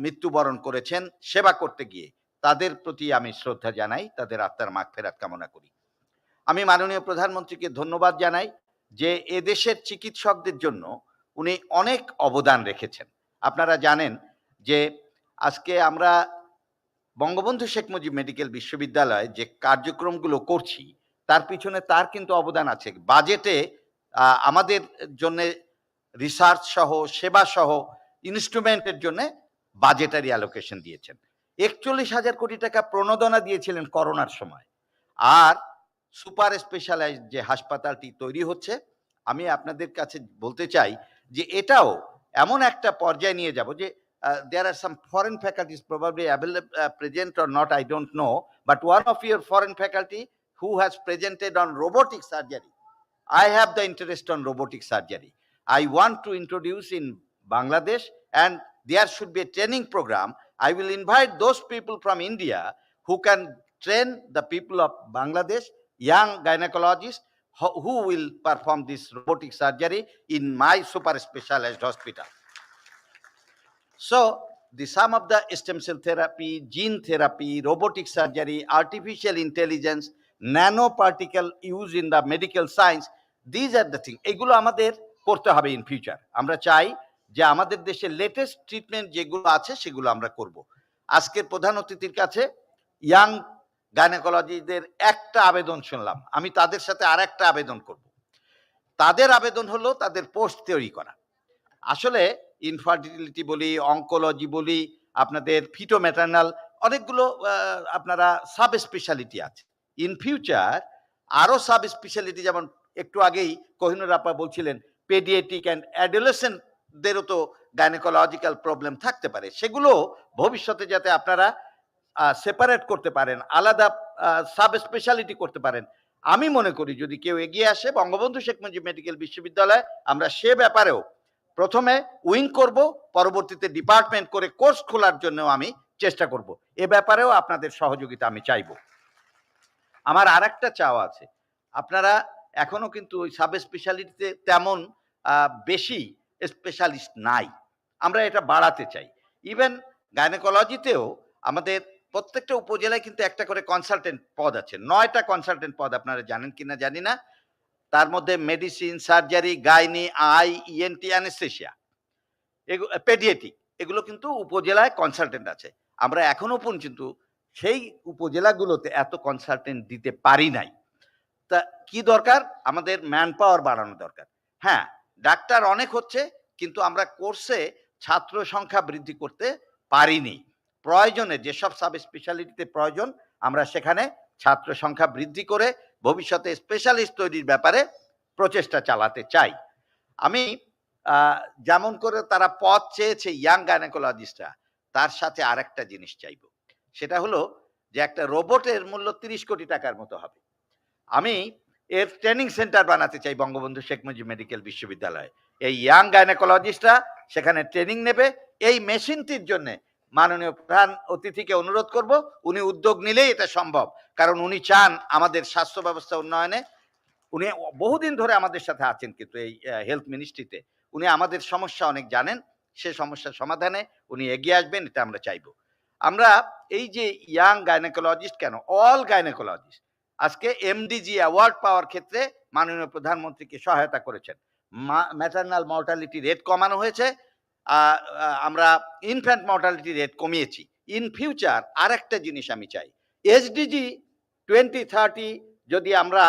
[SPEAKER 9] মৃত্যুবরণ করেছেন সেবা করতে গিয়ে, তাদের প্রতি আমি শ্রদ্ধা জানাই, তাদের আত্মার মাগফিরাত কামনা করি। আমি মাননীয় প্রধানমন্ত্রীকে ধন্যবাদ জানাই যে এদেশের চিকিৎসকদের জন্য উনি অনেক অবদান রেখেছেন। আপনারা জানেন যে আজকে আমরা বঙ্গবন্ধু শেখ মুজিব মেডিকেল বিশ্ববিদ্যালয়ে যে কার্যক্রমগুলো করছি তার পিছনে তার কিন্তু অবদান আছে। বাজেটে আমাদের জন্য রিসার্চ সহ, সেবা সহ, ইনস্ট্রুমেন্টের জন্য বাজেটারি অ্যালোকেশন দিয়েছেন। ৪১,০০০ কোটি টাকা প্রণোদনা দিয়েছিলেন করোনার সময়। আর সুপার স্পেশালাইজড যে হাসপাতালটি তৈরি হচ্ছে, আমি আপনাদের কাছে বলতে চাই যে এটাও এমন একটা পর্যায়ে নিয়ে যাব যে there are some foreign faculties probably present or not, I don't know, but one of your foreign faculty who has presented on robotic surgery. I have the interest on robotic surgery. I want to introduce in Bangladesh, and there should be a training program. I will invite those people from India who can train the people of Bangladesh, young gynecologists who will perform this robotic surgery in my super specialized hospital. So the sum of the stem cell therapy, gene therapy, robotic surgery, artificial intelligence, nanoparticle use in the medical science, these are the things. এগুলো আমাদের করতে হবে in future. আমরা চাই যে আমাদের দেশে latest treatment যেগুলো আছে সেগুলো আমরা করব। আজকের প্রধান অতিথির কাছে ইয়াং গাইনোকোলজিদের একটা আবেদন শুনলাম, আমি তাদের সাথে আর একটা আবেদন করব। তাদের আবেদন হলো তাদের পোস্ট তৈরি করা। আসলে ইনফার্টিলিটি বলি, অঙ্কোলজি বলি, আপনাদের ফিটোম্যাটার্নাল, অনেকগুলো আপনারা সাব স্পেশালিটি আছে। ইন ফিউচার আরও সাব স্পেশালিটি, যেমন একটু আগেই কোহিনুর আপা বলছিলেন পেডিয়াট্রিক অ্যান্ড অ্যাডোলেসেন্টদেরও তো গাইনোকোলজিক্যাল প্রবলেম থাকতে পারে, সেগুলো ভবিষ্যতে যাতে আপনারা সেপারেট করতে পারেন, আলাদা সাব স্পেশালিটি করতে পারেন। আমি মনে করি যদি কেউ এগিয়ে আসে, বঙ্গবন্ধু শেখ মুজিব মেডিকেল বিশ্ববিদ্যালয় আমরা সে ব্যাপারেও প্রথমে উইং করব, পরবর্তীতে ডিপার্টমেন্ট করে কোর্স খোলার জন্য আমি চেষ্টা করব। এ ব্যাপারেও আপনাদের সহযোগিতা আমি চাইব। আমার আর একটা চাওয়া আছে, আপনারা এখনো কিন্তু ওই সাব স্পেশালিটিতে তেমন বেশি স্পেশালিস্ট নাই, আমরা এটা বাড়াতে চাই। ইভেন গাইনোকোলজিতেও আমাদের প্রত্যেকটা উপজেলায় কিন্তু একটা করে কনসালটেন্ট পদ আছে, 9টা কনসালটেন্ট পদ, আপনারা জানেন কিনা জানি না। তার মধ্যে medicine, surgery, gynae, I, ENT, anaesthesia, paediatric, এগুলো কিন্তু উপজেলায় কনসালটেন্ট আছে। আমরা এখনো পর্যন্ত সেই উপজেলাগুলোতে এত কনসালটেন্ট দিতে পারি নাই। তা কি দরকার? আমাদের ম্যান পাওয়ার বাড়ানো দরকার। হ্যাঁ, ডাক্তার অনেক হচ্ছে, কিন্তু আমরা কোর্সে ছাত্র সংখ্যা বৃদ্ধি করতে পারিনি। প্রয়োজনে যেসব সাব স্পেশালিটিতে প্রয়োজন, আমরা সেখানে ছাত্র সংখ্যা বৃদ্ধি করে ভবিষ্যতে স্পেশালিস্ট তৈরির ব্যাপারে প্রচেষ্টা চালাতে চাই। আমি যেমন করে তারা পদ চেয়েছে ইয়াং গাইনোকোলজিস্টরা, তার সাথে আরেকটা জিনিস চাইব, সেটা হলো যে একটা রোবটের মূল্য 30 কোটি টাকার মতো হবে। আমি এর ট্রেনিং সেন্টার বানাতে চাই বঙ্গবন্ধু শেখ মুজিব মেডিকেল বিশ্ববিদ্যালয়ে। এই ইয়াং গাইনোকোলজিস্টরা সেখানে ট্রেনিং নেবে। এই মেশিনটির জন্য মাননীয় প্রধান অতিথিকে অনুরোধ করব, উনি উদ্যোগ নিলেই এটা সম্ভব, কারণ উনি চান আমাদের স্বাস্থ্য ব্যবস্থা উন্নয়নে। উনি বহুদিন ধরে আমাদের সাথে আছেন, কিন্তু এই হেলথ মিনিস্ট্রিতে উনি আমাদের সমস্যা অনেক জানেন, সে সমস্যার সমাধানে উনি এগিয়ে আসবেন, এটা আমরা চাইব। আমরা এই যে ইয়াং গাইনোকোলজিস্ট কেন, অল গাইনোকোলজিস্ট আজকে এমডিজি অ্যাওয়ার্ড পাওয়ার ক্ষেত্রে মাননীয় প্রধানমন্ত্রীকে সহায়তা করেছেন। ম্যাটারনাল মর্টালিটি রেট কমানো হয়েছে, আমরা ইনফ্যান্ট মর্টালিটি রেট কমিয়েছি। ইন ফিউচার আর একটা জিনিস আমি চাই, এসডিজি 2030 যদি আমরা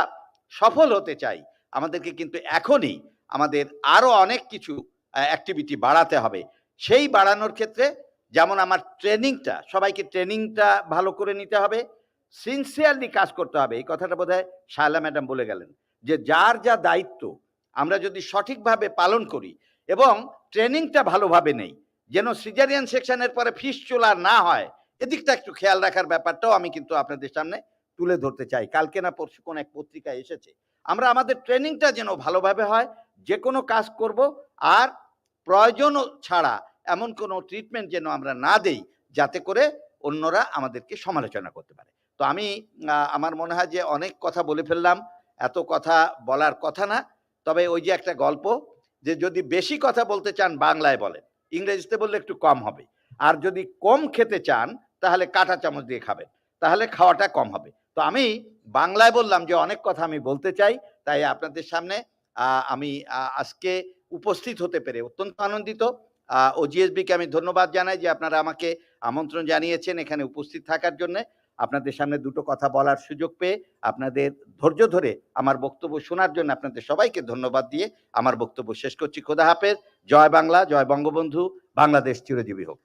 [SPEAKER 9] সফল হতে চাই, আমাদেরকে কিন্তু এখনই আমাদের আরো অনেক কিছু অ্যাক্টিভিটি বাড়াতে হবে। সেই বাড়ানোর ক্ষেত্রে যেমন আমার ট্রেনিংটা, সবাইকে ট্রেনিংটা ভালো করে নিতে হবে, সিনসিয়ারলি কাজ করতে হবে। এই কথাটা বোধহয় শায়লা ম্যাডাম বলে গেলেন, যে যার যা দায়িত্ব আমরা যদি সঠিকভাবে পালন করি এবং ট্রেনিংটা ভালোভাবে নেই, যেন সিজারিয়ান সেকশনের পরে ফিস্টুলা না হয়, এদিকটা একটু খেয়াল রাখার ব্যাপারটাও আমি কিন্তু আপনাদের সামনে তুলে ধরতে চাই। কালকে না পরশু কোন এক পত্রিকায় এসেছে, আমরা আমাদের ট্রেনিংটা যেন ভালোভাবে হয়, যে কোনো কাজ করব আর প্রয়োজন ছাড়া এমন কোনো ট্রিটমেন্ট যেন আমরা না দেই যাতে করে অন্যরা আমাদেরকে সমালোচনা করতে পারে। তো আমি আমার মনে হয় যে অনেক কথা বলে ফেললাম, এত কথা বলার কথা না। তবে ওই যে একটা গল্প, যে যদি বেশি কথা বলতে চান বাংলায় বলেন, ইংরেজিতে বললে একটু কম হবে, আর যদি কম খেতে চান তাহলে কাঁটা চামচ দিয়ে খাবেন, তাহলে খাওয়াটা কম হবে। তো আমি বাংলায় বললাম যে অনেক কথা আমি বলতে চাই, তাই আপনাদের সামনে আমি আজকে উপস্থিত হতে পেরে অত্যন্ত আনন্দিত। ওজিএসবিকে আমি ধন্যবাদ জানাই যে আপনারা আমাকে আমন্ত্রণ জানিয়েছেন এখানে উপস্থিত থাকার জন্য। আপনাদের সামনে দুটো কথা বলার সুযোগ পেয়ে, আপনাদের ধৈর্য ধরে আমার বক্তব্য শোনার জন্য আপনাদের সবাইকে ধন্যবাদ দিয়ে আমার বক্তব্য শেষ করছি। খোদা হাফেজ। জয় বাংলা, জয় বঙ্গবন্ধু, বাংলাদেশ চিরজীবী হোক।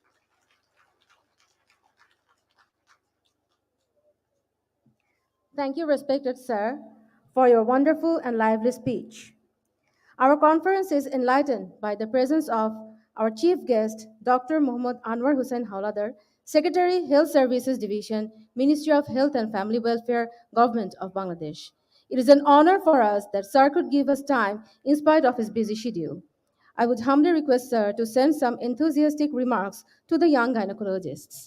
[SPEAKER 2] Thank you, respected sir, for your wonderful and lively speech. Our conference is enlightened by the presence of our chief guest, Dr. Muhammad Anwar Hussain Hauladar, Secretary, Health Services Division, Ministry of Health and Family Welfare, Government of Bangladesh. It is an honor for us that sir could give us time in spite of his busy schedule. I would humbly request sir to send some enthusiastic remarks to the young gynecologists.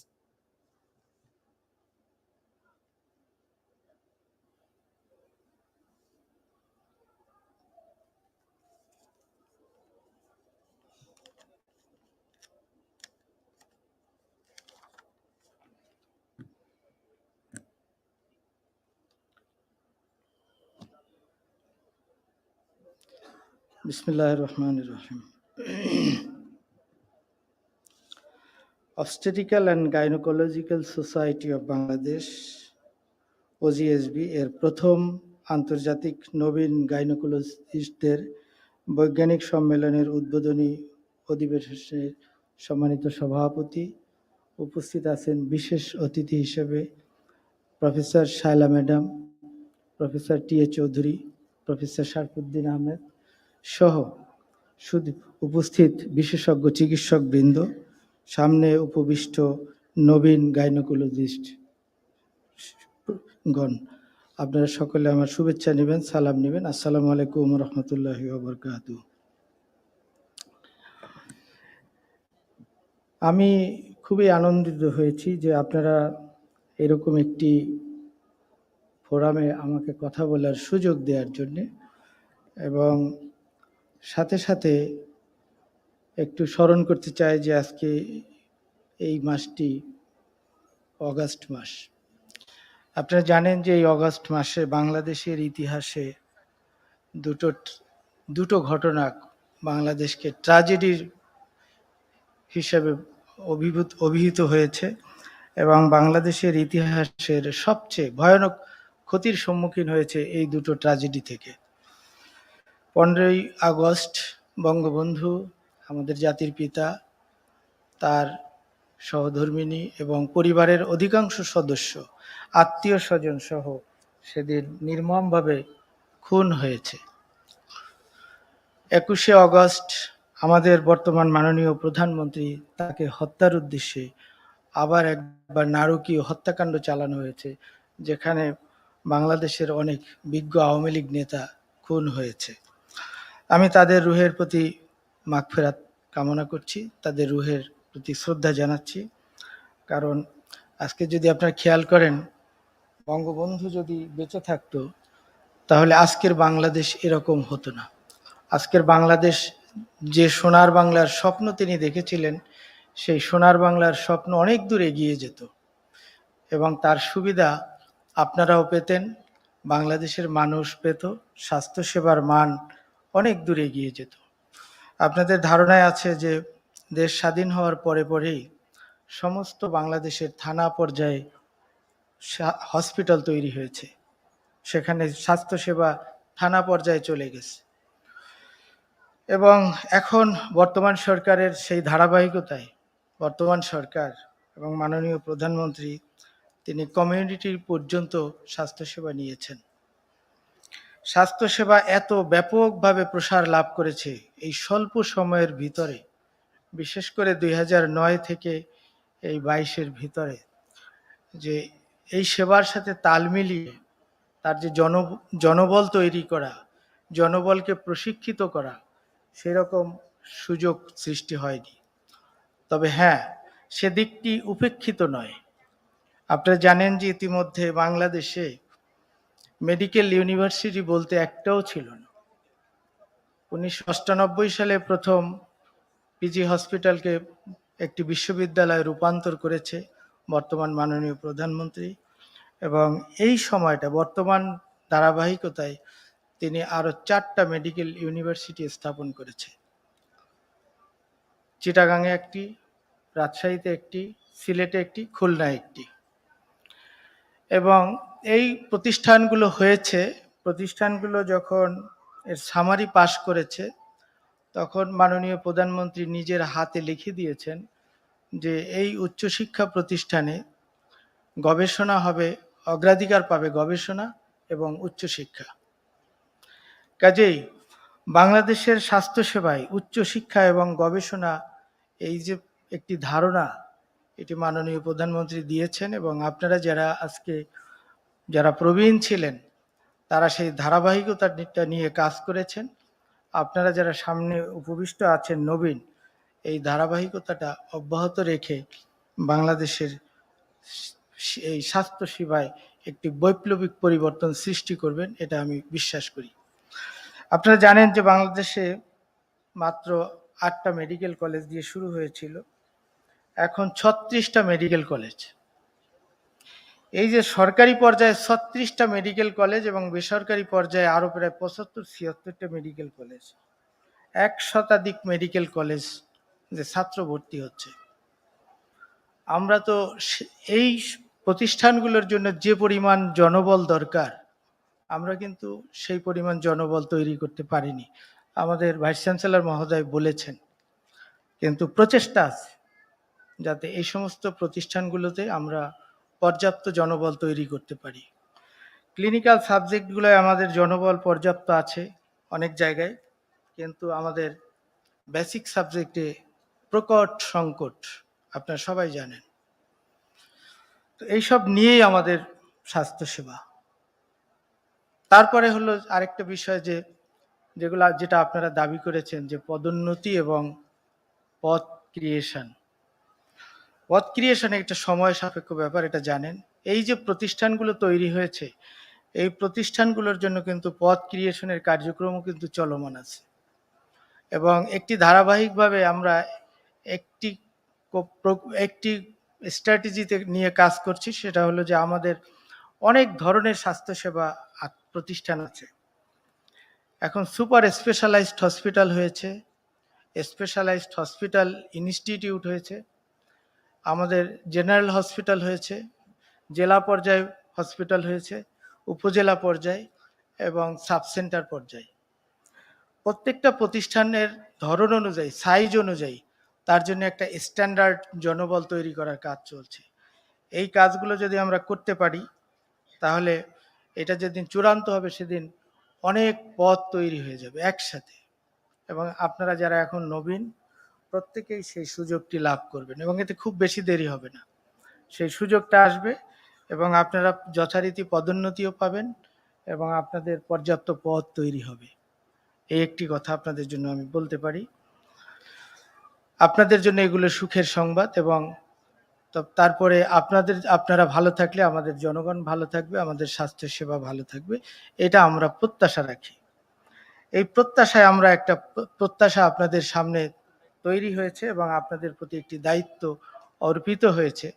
[SPEAKER 10] Bismillahir Rahmanir Rahim. Obstetrical and Gynaecological Society of Bangladesh, OGSB এর প্রথম আন্তর্জাতিক নবীন গাইনোকোলজিস্টদের বৈজ্ঞানিক সম্মেলনের উদ্বোধনী অধিবেশনের সম্মানিত সভাপতি, উপস্থিত আছেন বিশেষ অতিথি হিসেবে professor Shaila madam, professor T A. Chowdhury, professor Sharfuddin Ahmed সহ উপস্থিত বিশেষজ্ঞ চিকিৎসক বৃন্দ, সামনে উপবিষ্ট নবীন গাইনোকোলজিস্ট গণ, আপনারা সকলে আমার শুভেচ্ছা নেবেন, সালাম নেবেন। আসসালামু আলাইকুম রহমতুল্লাহি ওয়া বারাকাতুহু। আমি খুবই আনন্দিত হয়েছি যে আপনারা এরকম একটি ফোরামে আমাকে কথা বলার সুযোগ দেওয়ার জন্যে, এবং সাথে সাথে একটু স্মরণ করতে চাই যে আজকে এই মাসটি অগাস্ট মাস। আপনারা জানেন যে এই অগাস্ট মাসে বাংলাদেশের ইতিহাসে দুটো ঘটনা বাংলাদেশকে ট্র্যাজেডির হিসেবে অভিহিত হয়েছে, এবং বাংলাদেশের ইতিহাসের সবচেয়ে ভয়ানক ক্ষতির সম্মুখীন হয়েছে এই দুটো ট্র্যাজেডি থেকে। 15ই আগস্ট বঙ্গবন্ধু আমাদের জাতির পিতা, তার সহধর্মিণী এবং পরিবারের অধিকাংশ সদস্য, আত্মীয় স্বজন সহ সেদিন নির্মমভাবে খুন হয়েছে। 21শে আগস্ট আমাদের বর্তমান মাননীয় প্রধানমন্ত্রী, তাকে হত্যার উদ্দেশ্যে আবার একবার নারকীয় হত্যাকাণ্ড চালানো হয়েছে, যেখানে বাংলাদেশের অনেক বিজ্ঞ আওয়ামী লীগ নেতা খুন হয়েছে। আমি তাদের রুহের প্রতি মাগফিরাত কামনা করছি, তাদের রুহের প্রতি শ্রদ্ধা জানাচ্ছি। কারণ আজকে যদি আপনারা খেয়াল করেন, বঙ্গবন্ধু যদি বেঁচে থাকতো তাহলে আজকের বাংলাদেশ এরকম হতো না। আজকের বাংলাদেশ, যে সোনার বাংলার স্বপ্ন তিনি দেখেছিলেন, সেই সোনার বাংলার স্বপ্ন অনেক দূর এগিয়ে যেত, এবং তার সুবিধা আপনারাও পেতেন, বাংলাদেশের মানুষ পেত, স্বাস্থ্যসেবার মান অনেক দূর এগিয়ে যেত। আপনাদের ধারণায় আছে যে দেশ স্বাধীন হওয়ার পরেই সমস্ত বাংলাদেশের থানা পর্যায়ে হসপিটাল তৈরি হয়েছে, সেখানে স্বাস্থ্যসেবা থানা পর্যায়ে চলে গেছে। এবং এখন বর্তমান সরকারের সেই ধারাবাহিকতায় বর্তমান সরকার এবং মাননীয় প্রধানমন্ত্রী তিনি কমিউনিটি পর্যন্ত স্বাস্থ্যসেবা নিয়েছেন। স্বাস্থ্যসেবা এত ব্যাপকভাবে প্রসার লাভ করেছে এই স্বল্প সময়ের ভিতরে, বিশেষ করে 2009 থেকে এই 22-এর ভিতরে, যে এই সেবার সাথে তাল মিলিয়ে তার যে জনবল তৈরি করা, জনবলকে প্রশিক্ষিত করা, সেরকম সুযোগ সৃষ্টি হয়নি। তবে হ্যাঁ, সেদিকটি উপেক্ষিত নয়। আপনারা জানেন যে ইতিমধ্যে বাংলাদেশে মেডিকেল ইউনিভার্সিটি বলতে একটাও ছিল না। 1998 সালে প্রথম পিজি হসপিটালকে একটি বিশ্ববিদ্যালয়ে রূপান্তর করেছে বর্তমান মাননীয় প্রধানমন্ত্রী, এবং এই সময়টা বর্তমান ধারাবাহিকতায় তিনি আরো 4টা মেডিকেল ইউনিভার্সিটি স্থাপন করেছে। চিটাগাংয়ে একটি, রাজশাহীতে একটি, সিলেটে একটি, খুলনায় একটি। এবং এই প্রতিষ্ঠানগুলো হয়েছে, প্রতিষ্ঠানগুলো যখন এর সামারি পাশ করেছে তখন মাননীয় প্রধানমন্ত্রী নিজের হাতে লিখে দিয়েছেন যে এই উচ্চশিক্ষা প্রতিষ্ঠানে গবেষণা হবে, অগ্রাধিকার পাবে গবেষণা এবং উচ্চশিক্ষা। কাজেই বাংলাদেশের স্বাস্থ্যসেবায় উচ্চশিক্ষা এবং গবেষণা এই যে একটি ধারণা, এটি মাননীয় প্রধানমন্ত্রী দিয়েছেন, এবং আপনারা যারা আজকে যারা প্রবীণ ছিলেন তারা সেই ধারাবাহিকতাটা নিয়ে কাজ করেছেন। আপনারা যারা সামনে উপবিষ্ট আছেন নবীন, এই ধারাবাহিকতাটা অব্যাহত রেখে বাংলাদেশের এই স্বাস্থ্য সেবায় একটি বৈপ্লবিক পরিবর্তন সৃষ্টি করবেন, এটা আমি বিশ্বাস করি। আপনারা জানেন যে বাংলাদেশে মাত্র 8টা মেডিকেল কলেজ দিয়ে শুরু হয়েছিল, এখন 36টা মেডিকেল কলেজ। এই যে সরকারি পর্যায়ে 36টা মেডিকেল কলেজ এবং বেসরকারি পর্যায়ে আরো প্রায় 75-76টা মেডিকেল কলেজ, 1 শতাধিক মেডিকেল কলেজ যে ছাত্র ভর্তি হচ্ছে। আমরা তো এই প্রতিষ্ঠানগুলোর জন্য যে পরিমাণ জনবল দরকার, আমরা কিন্তু সেই পরিমাণ জনবল তৈরি করতে পারিনি। আমাদের ভাইস চ্যান্সেলর মহোদয় বলেছেন, কিন্তু প্রচেষ্টা আছে যাতে এই সমস্ত প্রতিষ্ঠানগুলোতে আমরা পর্যাপ্ত জনবল তৈরি করতে পারি। ক্লিনিক্যাল সাবজেক্টগুলোয় আমাদের জনবল পর্যাপ্ত আছে অনেক জায়গায়, কিন্তু আমাদের বেসিক সাবজেক্টে প্রকট সংকট, আপনারা সবাই জানেন। তো এইসব নিয়েই আমাদের স্বাস্থ্যসেবা। তারপরে হলো আরেকটা বিষয় যেটা আপনারা দাবি করেছেন যে পদোন্নতি এবং পদ ক্রিয়েশন। পদ ক্রিয়েশন একটা সময় সাপেক্ষ ব্যাপার, এটা জানেন। এই যে প্রতিষ্ঠানগুলো তৈরি হয়েছে, এই প্রতিষ্ঠানগুলোর জন্য কিন্তু পদ ক্রিয়েশনের কার্যক্রমও কিন্তু চলমান আছে, এবং একটি ধারাবাহিকভাবে আমরা একটি স্ট্র্যাটেজিতে নিয়ে কাজ করছি। সেটা হলো যে আমাদের অনেক ধরনের স্বাস্থ্যসেবা প্রতিষ্ঠান আছে। এখন সুপার স্পেশালাইজড হসপিটাল হয়েছে, স্পেশালাইজড হসপিটাল ইনস্টিটিউট হয়েছে, আমাদের জেনারেল হসপিটাল হয়েছে, জেলা পর্যায়ে হসপিটাল হয়েছে, উপজেলা পর্যায়ে এবং সাব সেন্টার পর্যায়ে। প্রত্যেকটা প্রতিষ্ঠানের ধরন অনুযায়ী, সাইজ অনুযায়ী তার জন্য একটা স্ট্যান্ডার্ড জনবল তৈরি করার কাজ চলছে। এই কাজগুলো যদি আমরা করতে পারি তাহলে এটা যেদিন চূড়ান্ত হবে সেদিন অনেক পদ তৈরি হয়ে যাবে একসাথে, এবং আপনারা যারা এখন নবীন প্রত্যেকেই সেই সুযোগটি লাভ করবেন, এবং এতে খুব বেশি দেরি হবে না। সেই সুযোগটা আসবে এবং আপনারা যথারীতি পদোন্নতিও পাবেন এবং আপনাদের পর্যাপ্ত পদ তৈরি হবে। এই একটি কথা আপনাদের জন্য আমি বলতে পারি। আপনাদের জন্য এগুলো সুখের সংবাদ, এবং তারপরে আপনারা ভালো থাকলে আমাদের জনগণ ভালো থাকবে, আমাদের স্বাস্থ্য সেবা ভালো থাকবে, এটা আমরা প্রত্যাশা রাখি। এই প্রত্যাশায় আমরা একটা প্রত্যাশা আপনাদের সামনে তৈরি হয়েছে এবং আপনাদের প্রতি একটি দায়িত্ব অর্পিত হয়েছে।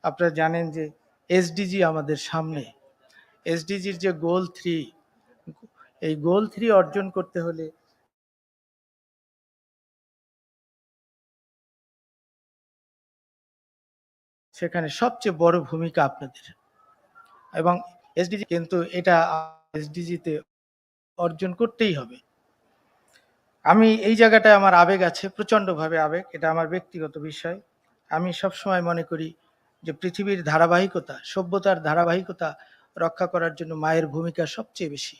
[SPEAKER 10] আপনারা জানেন যে এসডিজি আমাদের সামনে, এসডিজির যে গোল 3, এই গোল 3 অর্জন করতে হলে সেখানে সবচেয়ে বড় ভূমিকা আপনাদের। এবং এসডিজি, কিন্তু এটা এসডিজিতে অর্জন করতেই হবে। আমি এই জায়গাটায় আমার আবেগ আছে, প্রচণ্ডভাবে আবেগ, এটা আমার ব্যক্তিগত বিষয়। আমি সবসময় মনে করি যে পৃথিবীর ধারাবাহিকতা, সভ্যতার ধারাবাহিকতা রক্ষা করার জন্য মায়ের ভূমিকা সবচেয়ে বেশি।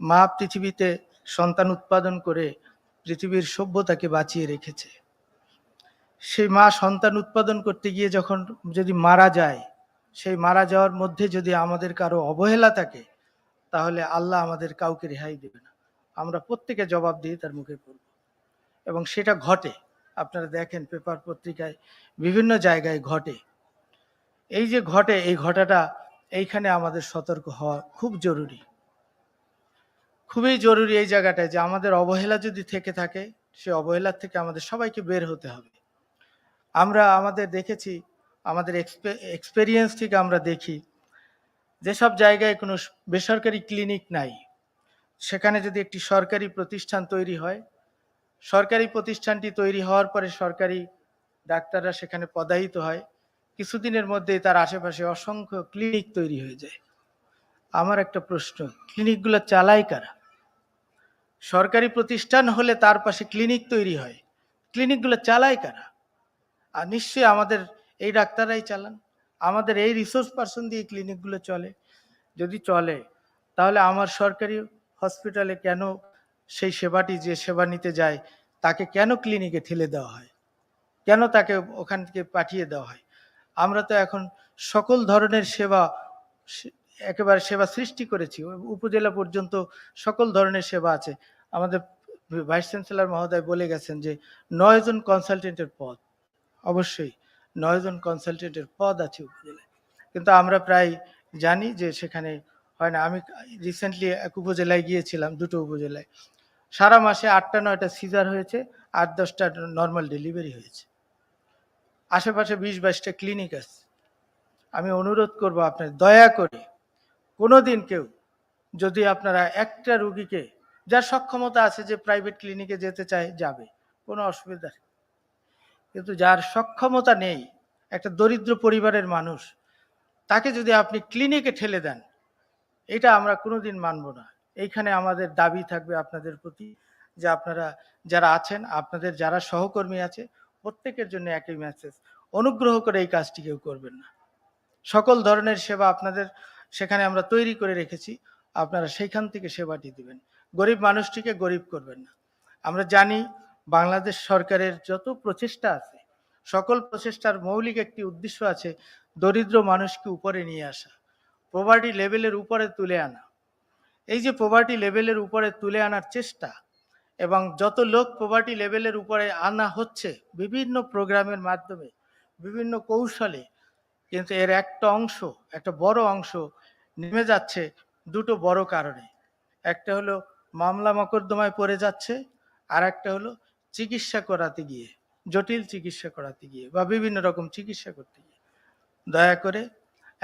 [SPEAKER 10] মা পৃথিবীতে সন্তান উৎপাদন করে পৃথিবীর সভ্যতাকে বাঁচিয়ে রেখেছে। সেই মা সন্তান উৎপাদন করতে গিয়ে যখন যদি মারা যায়, সেই মারা যাওয়ার মধ্যে যদি আমাদের কারো অবহেলা থাকে, তাহলে আল্লাহ আমাদের কাউকে রেহাই দেবে না। আমরা প্রত্যেকে জবাব দিয়ে তার মুখে পড়ব, এবং সেটা ঘটে। আপনারা দেখেন পেপার পত্রিকায় বিভিন্ন জায়গায় ঘটে। এই যে ঘটে, এই ঘটাটা এইখানে আমাদের সতর্ক হওয়া খুব জরুরি, খুবই জরুরি এই জায়গাটায়, যে আমাদের অবহেলা যদি থেকে থাকে, সে অবহেলার থেকে আমাদের সবাইকে বের হতে হবে। আমরা আমাদের দেখেছি, আমাদের এক্সপেরিয়েন্স থেকে আমরা দেখি, যেসব জায়গায় কোনো বেসরকারি ক্লিনিক নাই, সেখানে যদি একটি সরকারি প্রতিষ্ঠান তৈরি হয়, সরকারি প্রতিষ্ঠানটি তৈরি হওয়ার পরে সরকারি ডাক্তাররা সেখানে পদায়িত হয়, কিছুদিনের মধ্যেই তার আশেপাশে অসংখ্য ক্লিনিক তৈরি হয়ে যায়। আমার একটা প্রশ্ন, ক্লিনিকগুলো চালায় কারা? সরকারি প্রতিষ্ঠান হলে তার পাশে ক্লিনিক তৈরি হয়, ক্লিনিকগুলো চালায় কারা? আর নিশ্চয়ই আমাদের এই ডাক্তাররাই চালান, আমাদের এই রিসোর্স পার্সন দিয়ে ক্লিনিকগুলো চলে। যদি চলে, তাহলে আমার সরকারি হসপিটালে কেন সেই সেবাটি, যে সেবা নিতে যায়, তাকে কেন ক্লিনিকে ঠেলে দেওয়া হয়, কেন তাকে ওখান থেকে পাঠিয়ে দেওয়া হয়? আমরা তো এখন সকল ধরনের সেবা, একেবারে সেবা সৃষ্টি করেছি, উপজেলা পর্যন্ত সকল ধরনের সেবা আছে। আমাদের ভাইস চ্যান্সেলর মহোদয় বলে গেছেন যে 9 জন কনসালটেন্টের পদ, অবশ্যই 9 জন কনসালটেন্টের পদ আছে উপজেলায়, কিন্তু আমরা প্রায় জানি যে সেখানে হয় না। আমি রিসেন্টলি এক উপজেলায় গিয়েছিলাম, দুটো উপজেলায়, সারা মাসে 8টা 9টা সিজার হয়েছে, 8-10টা নর্মাল ডেলিভারি হয়েছে। আশেপাশে 20-22টা ক্লিনিক আছে। আমি অনুরোধ করব, আপনার দয়া করে কোনোদিন কেউ যদি আপনারা একটা রুগীকে, যার সক্ষমতা আছে যে প্রাইভেট ক্লিনিকে যেতে চায় যাবে, কোনো অসুবিধা নেই, কিন্তু যার সক্ষমতা নেই, একটা দরিদ্র পরিবারের মানুষ, তাকে যদি আপনি ক্লিনিকে ঠেলে দেন, এটা আমরা কোনোদিন মানব না। এইখানে আমাদের দাবি থাকবে আপনাদের প্রতি, যে আপনারা যারা আছেন, আপনাদের যারা সহকর্মী আছে, প্রত্যেকের জন্য একই মেসেজ, অনুগ্রহ করে এই কাজটি কেউ করবেন না। সকল ধরনের সেবা আপনাদের সেখানে আমরা তৈরি করে রেখেছি, আপনারা সেইখান থেকে সেবাটি দিবেন। গরিব মানুষটিকে গরিব করবেন না। আমরা জানি বাংলাদেশ সরকারের যত প্রচেষ্টা আছে, সকল প্রচেষ্টার মৌলিক একটি উদ্দেশ্য আছে, দরিদ্র মানুষকে উপরে নিয়ে আসা, পভার্টি লেভেলের উপরে তুলে আনা। এই যে পভার্টি লেভেলের উপরে তুলে আনার চেষ্টা, এবং যত লোক পভার্টি লেভেলের উপরে আনা হচ্ছে বিভিন্ন প্রোগ্রামের মাধ্যমে, বিভিন্ন কৌশলে, কিন্তু এর একটা অংশ, একটা বড় অংশ নেমে যাচ্ছে দুটো বড় কারণে। একটা হলো মামলা মকদ্দমায় পড়ে যাচ্ছে, আর একটা হলো চিকিৎসা করাতে গিয়ে, জটিল চিকিৎসা করাতে গিয়ে বা বিভিন্ন রকম চিকিৎসা করতে গিয়ে। দয়া করে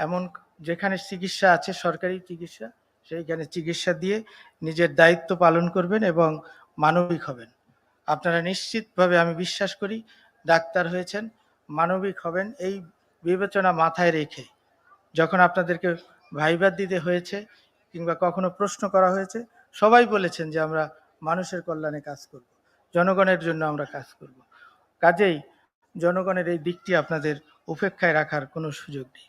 [SPEAKER 10] এমন যেখানে চিকিৎসা আছে, সরকারি চিকিৎসা, সেইখানে চিকিৎসা দিয়ে নিজের দায়িত্ব পালন করবেন এবং মানবিক হবেন। আপনারা নিশ্চিতভাবে, আমি বিশ্বাস করি, ডাক্তার হয়েছেন, মানবিক হবেন। এই বিবেচনা মাথায় রেখে যখন আপনাদেরকে ভাইবা দিতে হয়েছে কিংবা কখনো প্রশ্ন করা হয়েছে, সবাই বলেছেন যে আমরা মানুষের কল্যাণে কাজ করব, জনগণের জন্য আমরা কাজ করব। কাজেই জনগণের এই দিকটি আপনাদের উপেক্ষায় রাখার কোনো সুযোগ নেই।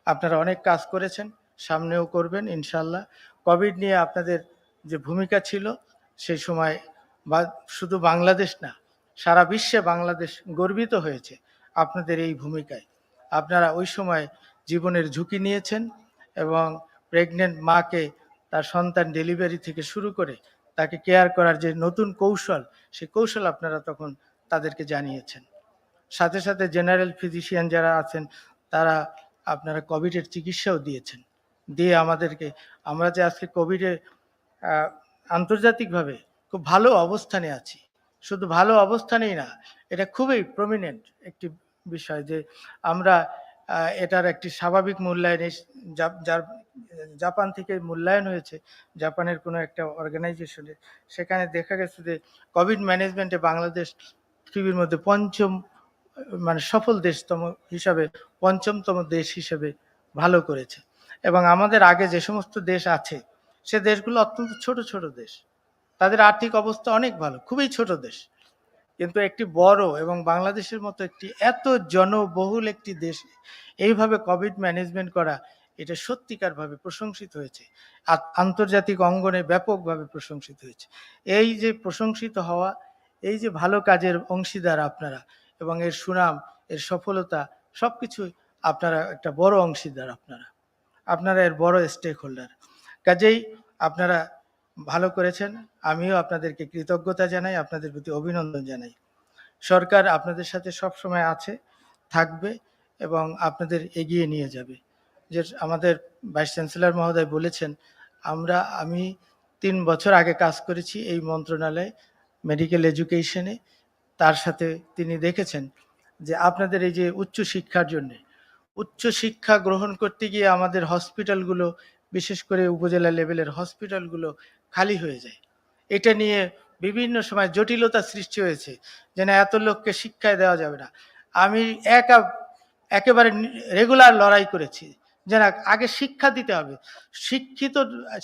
[SPEAKER 10] আপনারা অনেক কাজ করেছেন, সামনেও করবেন ইনশাল্লাহ। কোভিড নিয়ে আপনাদের যে ভূমিকা ছিল, সেই সময় বা শুধু বাংলাদেশ না, সারা বিশ্বে বাংলাদেশ গর্বিত হয়েছে আপনাদের এই ভূমিকায়। আপনারা ওই সময় জীবনের ঝুঁকি নিয়েছেন এবং প্রেগনেন্ট মাকে তার সন্তান ডেলিভারি থেকে শুরু করে তাকে কেয়ার করার যে নতুন কৌশল, সেই কৌশল আপনারা তখন তাদেরকে জানিয়েছেন। সাথে সাথে জেনারেল ফিজিশিয়ান যারা আছেন, তারা আপনারা কোভিডের চিকিৎসাও দিয়েছেন, দিয়ে আমাদেরকে, আমরা যে আজকে কোভিডে আন্তর্জাতিকভাবে খুব ভালো অবস্থানে আছি, শুধু ভালো অবস্থানেই না, এটা খুবই প্রমিনেন্ট একটি বিষয় যে আমরা এটার একটি স্বাভাবিক মূল্যায়ন, যার জাপান থেকে মূল্যায়ন হয়েছে, জাপানের কোনো একটা অর্গানাইজেশনের, সেখানে দেখা গেছে যে কোভিড ম্যানেজমেন্টে বাংলাদেশ পৃথিবীর মধ্যে পঞ্চম, মানে সফল দেশতম হিসাবে, পঞ্চমতম দেশ হিসেবে ভালো করেছে। এবং আমাদের আগে যে সমস্ত দেশ আছে সে দেশগুলো অত্যন্ত ছোট ছোট দেশ, তাদের আর্থিক অবস্থা অনেক ভালো, খুবই ছোট দেশ। কিন্তু একটি বড় এবং বাংলাদেশের মতো একটি এত জনবহুল একটি দেশ এইভাবে কোভিড ম্যানেজমেন্ট করা, এটা সত্যিকারভাবে প্রশংসিত হয়েছে, আন্তর্জাতিক অঙ্গনে ব্যাপকভাবে প্রশংসিত হয়েছে। এই যে প্রশংসিত হওয়া, এই যে ভালো কাজের অংশীদার আপনারা, এবং এর সুনাম, এর সফলতা সবকিছুই আপনারা একটা বড় অংশীদার, আপনারা এর বড় স্টেক হোল্ডার। কাজেই আপনারা ভালো করেছেন, আমিও আপনাদেরকে কৃতজ্ঞতা জানাই, আপনাদের প্রতি অভিনন্দন জানাই। সরকার আপনাদের সাথে সব সময় আছে, থাকবে এবং আপনাদের এগিয়ে নিয়ে যাবে। যে আমাদের ভাইস চ্যান্সেলর মহোদয় বলেছেন, আমি 3 বছর আগে কাজ করেছি এই মন্ত্রণালয়ে মেডিকেল এডুকেশনে। তার সাথে তিনি দেখেছেন যে আপনাদের এই যে উচ্চশিক্ষার জন্য, উচ্চশিক্ষা গ্রহণ করতে গিয়ে আমাদের হসপিটালগুলো, বিশেষ করে উপজেলা লেভেলের হসপিটালগুলো খালি হয়ে যায়। এটা নিয়ে বিভিন্ন সময় জটিলতা সৃষ্টি হয়েছে যে না, এত লোককে শিক্ষায় দেওয়া যাবে না। আমি একেবারে রেগুলার লড়াই করেছি যে না, আগে শিক্ষা দিতে হবে।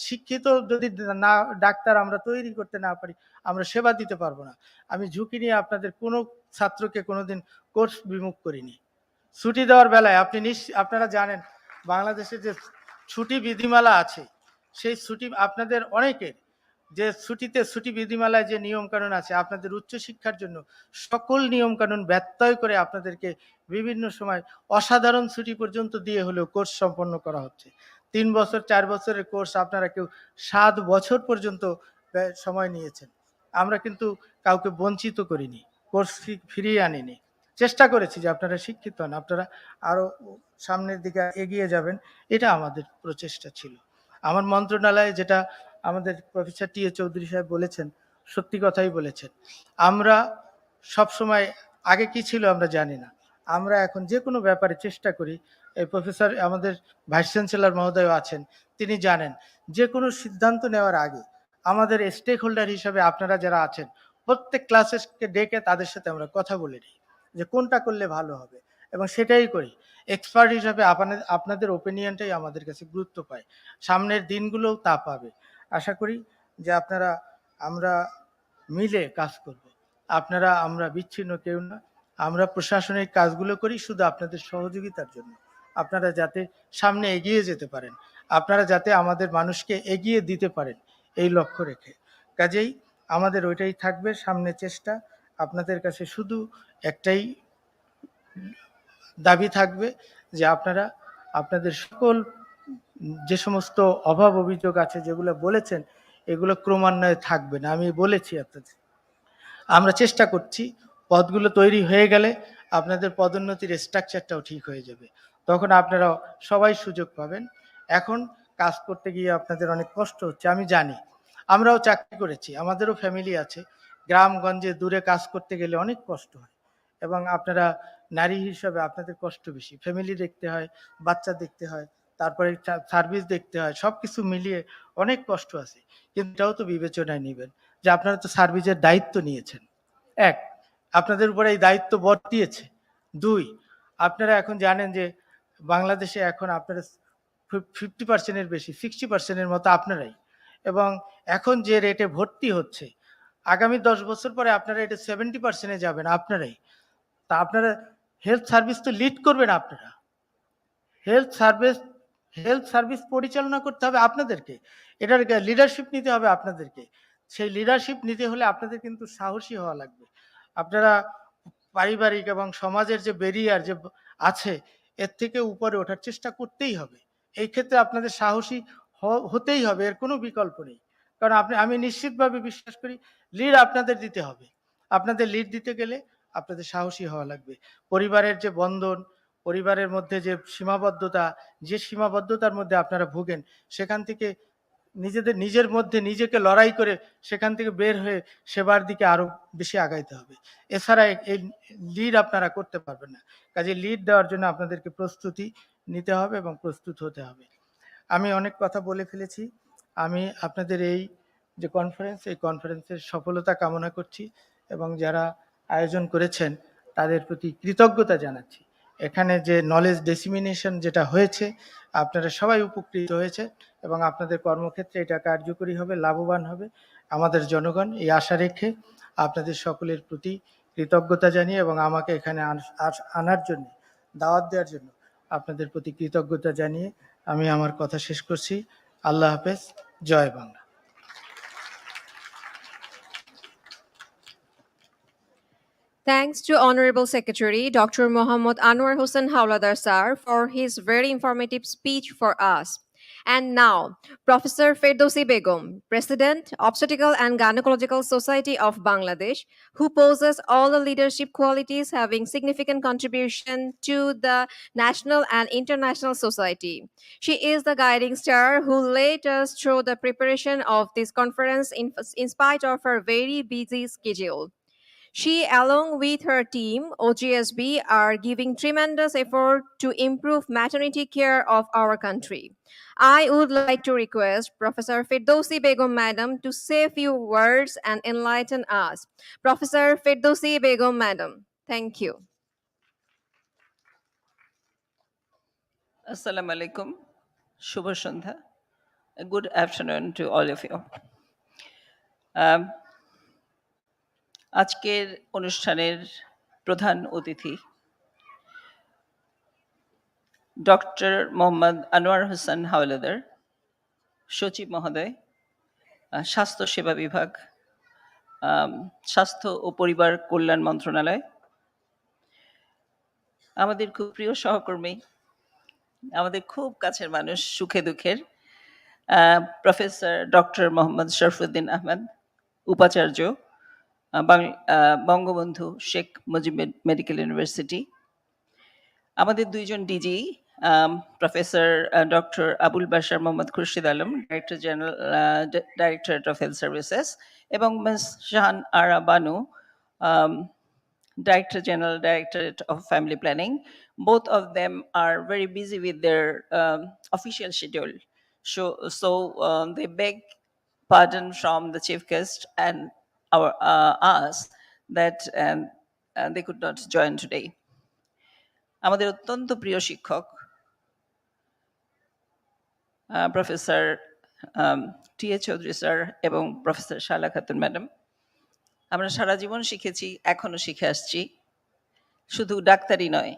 [SPEAKER 10] শিক্ষিত যদি না ডাক্তার আমরা তৈরি করতে না পারি, আমরা সেবা দিতে পারবো না। আমি ঝুঁকি নিয়ে আপনাদের কোনো ছাত্রকে কোনোদিন কোর্স বিমুখ করিনি। ছুটি দেওয়ার বেলায় আপনারা জানেন বাংলাদেশে যে ছুটি বিধিমালা আছে, সেই ছুটি আপনাদের অনেকের যে ছুটি বিধিমালায় যে নিয়ম কানুন আছে, আপনাদের উচ্চশিক্ষার জন্য সকল নিয়ম কানুন ব্যত্যয় করে আপনাদেরকে বিভিন্ন সময় অসাধারণ ছুটি পর্যন্ত দিয়ে হলেও কোর্স সম্পন্ন করা হচ্ছে। 3 বছর 4 বছরের কোর্স আপনারা কেউ 7 বছর পর্যন্ত সময় নিয়েছেন। আমরা কিন্তু কাউকে বঞ্চিত করিনি, কোর্স ফিরিয়ে আনিনি। চেষ্টা করেছি যে আপনারা শিক্ষিত হন, আপনারা আরো সামনের দিকে এগিয়ে যাবেন, এটা আমাদের প্রচেষ্টা ছিল। আমার মন্ত্রণালয়ে যেটা আমাদের প্রফেসর টি এ চৌধুরী সাহেব বলেছেন, সত্যি কথাই বলেছেন। আমরা সব সময় আগে কি ছিল আমরা জানি না, আমরা এখন যে কোনো ব্যাপারে চেষ্টা করি। এই প্রফেসর আমাদের ভাইস চ্যান্সেলর মহোদয় আছেন, তিনি জানেন যে কোনো সিদ্ধান্ত নেওয়ার আগে আমাদের স্টেক হোল্ডার হিসাবে আপনারা যারা আছেন, প্রত্যেক ক্লাসেসকে ডেকে তাদের সাথে আমরা কথা বলে নিই যে কোনটা করলে ভালো হবে, এবং সেটাই করি। এক্সপার্ট হিসাবে আপনাদের ওপিনিয়নটাই আমাদের কাছে গুরুত্ব পায়, সামনের দিনগুলোও তা পাবে। আশা করি যে আমরা মিলে কাজ করব। আমরা বিচ্ছিন্ন কেউ না, আমরা প্রশাসনিক কাজগুলো করি শুধু আপনাদের সহযোগিতার জন্য, আপনারা যাতে সামনে এগিয়ে যেতে পারেন, আপনারা যাতে আমাদের মানুষকে এগিয়ে দিতে পারেন, এই লক্ষ্য রেখে। কাজেই আমাদের ওইটাই থাকবে সামনে চেষ্টা। আপনাদের কাছে শুধু একটাই দাবি থাকবে যে আপনাদের সকল যে সমস্ত অভাব অভিযোগ আছে যেগুলো বলেছেন, এগুলো ক্রমান্বয়ে থাকবে না। আমি বলেছি আপনাদের, আমরা চেষ্টা করছি পদগুলো তৈরি হয়ে গেলে আপনাদের পদোন্নতির স্ট্রাকচারটাও ঠিক হয়ে যাবে, তখন আপনারা সবাই সুযোগ পাবেন। এখন কাজ করতে গিয়ে আপনাদের অনেক কষ্ট হচ্ছে, আমি জানি, আমরাও চাকরি করেছি, আমাদেরও ফ্যামিলি আছে, গ্রামগঞ্জে দূরে কাজ করতে গেলে অনেক কষ্ট হয়, এবং আপনারা নারী হিসাবে আপনাদের কষ্ট বেশি, ফ্যামিলি দেখতে হয়, বাচ্চা দেখতে হয়, তারপরে সার্ভিস দেখতে হয়, সব কিছু মিলিয়ে অনেক কষ্ট আছে। কিন্তু এটাও তো বিবেচনায় নেবেন যে আপনারা তো সার্ভিসের দায়িত্ব নিয়েছেন। 1, আপনাদের উপরে এই দায়িত্ব বর্তিয়েছে। 2, আপনারা এখন জানেন যে বাংলাদেশে এখন আপনারা 50% বেশি, 60% মতো আপনারাই, এবং এখন যে রেটে ভর্তি হচ্ছে, আগামী 10 বছর পরে আপনারা এটা 70% যাবেন আপনারাই। তা আপনারা হেলথ সার্ভিস তো লিড করবেন, আপনারা হেলথ সার্ভিস পরিচালনা করতে হবে আপনাদেরকে, এটার লিডারশিপ নিতে হবে আপনাদেরকে। সেই লিডারশিপ নিতে হলে আপনাদের কিন্তু সাহসী হওয়া লাগবে। আপনারা পারিবারিক এবং সমাজের যে ব্যারিয়ার যে আছে, এর থেকে উপরে ওঠার চেষ্টা করতেই হবে। এই ক্ষেত্রে আপনাদের সাহসী হতেই হবে, এর কোনো বিকল্প নেই। কারণ আমি নিশ্চিতভাবে বিশ্বাস করি লিড আপনাদের দিতে হবে। আপনাদের লিড দিতে গেলে আপনাদের সাহসী হওয়া লাগবে। পরিবারের যে বন্ধন, পরিবারের মধ্যে যে সীমাবদ্ধতা, যে সীমাবদ্ধতার মধ্যে আপনারা ভোগেন, সেখান থেকে নিজের মধ্যে নিজেকে লড়াই করে সেখান থেকে বের হয়ে সেবার দিকে আরো বেশি আগাইতে হবে। এছাড়া এই লিড আপনারা করতে পারবেন না। কাজে লিড দেওয়ার জন্য আপনাদেরকে প্রস্তুতি নিতে হবে এবং প্রস্তুত হতে হবে। আমি অনেক কথা বলে ফেলেছি। আমি আপনাদের এই যে কনফারেন্স, এই কনফারেন্সের সফলতা কামনা করছি এবং যারা আয়োজন করেছেন তাদের প্রতি কৃতজ্ঞতা জানাচ্ছি। এখানে যে নলেজ ডিসিমিনেশন যেটা হয়েছে, আপনারা সবাই উপকৃত হয়েছে এবং আপনাদের কর্মক্ষেত্রে এটা কার্যকরী হবে, লাভবান হবে। আমাদের জনগণ এই আশা রেখে আপনাদের সকলের প্রতি কৃতজ্ঞতা জানিয়ে এবং আমাকে এখানে আনার জন্য, দাওয়াত দেওয়ার জন্য আপনাদের প্রতি কৃতজ্ঞতা জানিয়ে আমি আমার কথা শেষ করছি। আল্লাহ হাফেজ। জয় Bangla.
[SPEAKER 1] Thanks to Honorable Secretary Dr. Mohammad Anwar Hossain Hawladar Sir for his very informative speech for us. And now, Professor Ferdowsi Begum, President, Obstetrical and Gynaecological Society of Bangladesh, who possesses all the leadership qualities having significant contribution to the national and international society. She is the guiding star who led us through the preparation of this conference in spite of her very busy schedule. She, along with her team, OGSB, are giving tremendous effort to improve maternity care of our country. I would like to request Professor Ferdowsi Begum Madam to say a few words and enlighten us. Professor Ferdowsi Begum Madam, thank you.
[SPEAKER 11] Assalamu alaikum. Shubha Shandha. A good afternoon to all of you. আজকের অনুষ্ঠানের প্রধান অতিথি doctor Mohammad Anwar Hossain Howlader, সচিব মহোদয়, স্বাস্থ্য সেবা বিভাগ, স্বাস্থ্য ও পরিবার কল্যাণ মন্ত্রণালয়, আমাদের খুব প্রিয় সহকর্মী, আমাদের খুব কাছের মানুষ, সুখে দুঃখের প্রফেসর ডক্টর মোহাম্মদ শরফুদ্দিন আহমেদ, উপাচার্য, বঙ্গবন্ধু শেখ মুজিব মেডিকেল ইউনিভার্সিটি, আমাদের দুইজন DG, professor doctor Abul Bashar Mohammad Khurshid Alam, director general, directorate of health services, এবং miss Shahan Ara Banu, Director General, Directorate of Family Planning. Both of them are very busy with their official schedule. So they beg pardon from the chief guest and us that they could not join today. আমাদের অত্যন্ত প্রিয় শিক্ষক professor T A. Chowdhury sir এবং professor Shala Khatun madam, আমরা সারা জীবন শিখেছি, এখনো শিখে আসছি। শুধু ডাক্তারি নয়,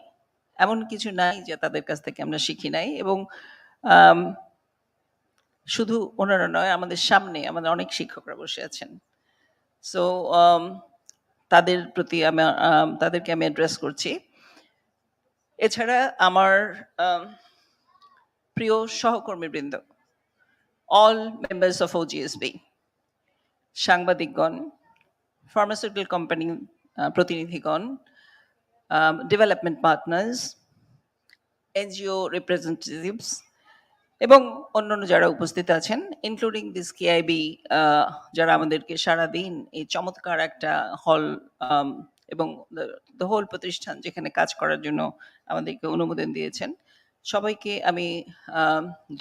[SPEAKER 11] এমন কিছু নাই যে তাদের কাছ থেকে আমরা শিখি নাই। এবং শুধু ওনারা নয়, আমাদের সামনে আমাদের অনেক শিক্ষকরা বসে আছেন। সো তাদের প্রতি তাদেরকে আমি অ্যাড্রেস করছি। এছাড়া আমার প্রিয় সহকর্মীবৃন্দ, অল মেম্বার্স অফ OGSB, সাংবাদিকগণ, ফার্মাসিউটিক্যাল কোম্পানি প্রতিনিধিগণ, ডেভেলপমেন্ট পার্টনার্স, এনজিও রিপ্রেজেন্টেটিভস এবং অন্যান্য যারা উপস্থিত আছেন, ইনক্লুডিং দিস KIB, যারা আমাদেরকে সারাদিন এই চমৎকার একটা হল এবং দ্য হোল প্রতিষ্ঠান যেখানে কাজ করার জন্য আমাদেরকে অনুমোদন দিয়েছেন, সবাইকে আমি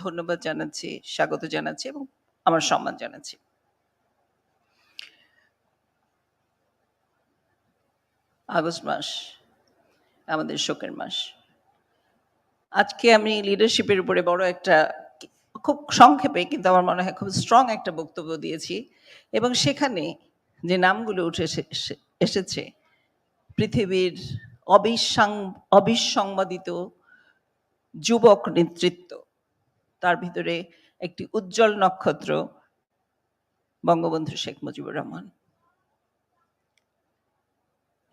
[SPEAKER 11] ধন্যবাদ জানাচ্ছি, স্বাগত জানাচ্ছি এবং আমার সম্মান জানাচ্ছি। আগস্ট মাস আমাদের শোকের মাস। আজকে আমি লিডারশিপের উপরে বড় একটা, খুব সংক্ষেপে কিন্তু আমার মনে হয় খুব স্ট্রং একটা বক্তব্য দিয়েছি, এবং সেখানে যে নামগুলো উঠে এসেছে, পৃথিবীর অবিসংবাদিত যুবক নেতৃত্ব, তার ভিতরে একটি উজ্জ্বল নক্ষত্র বঙ্গবন্ধু শেখ মুজিবুর রহমান।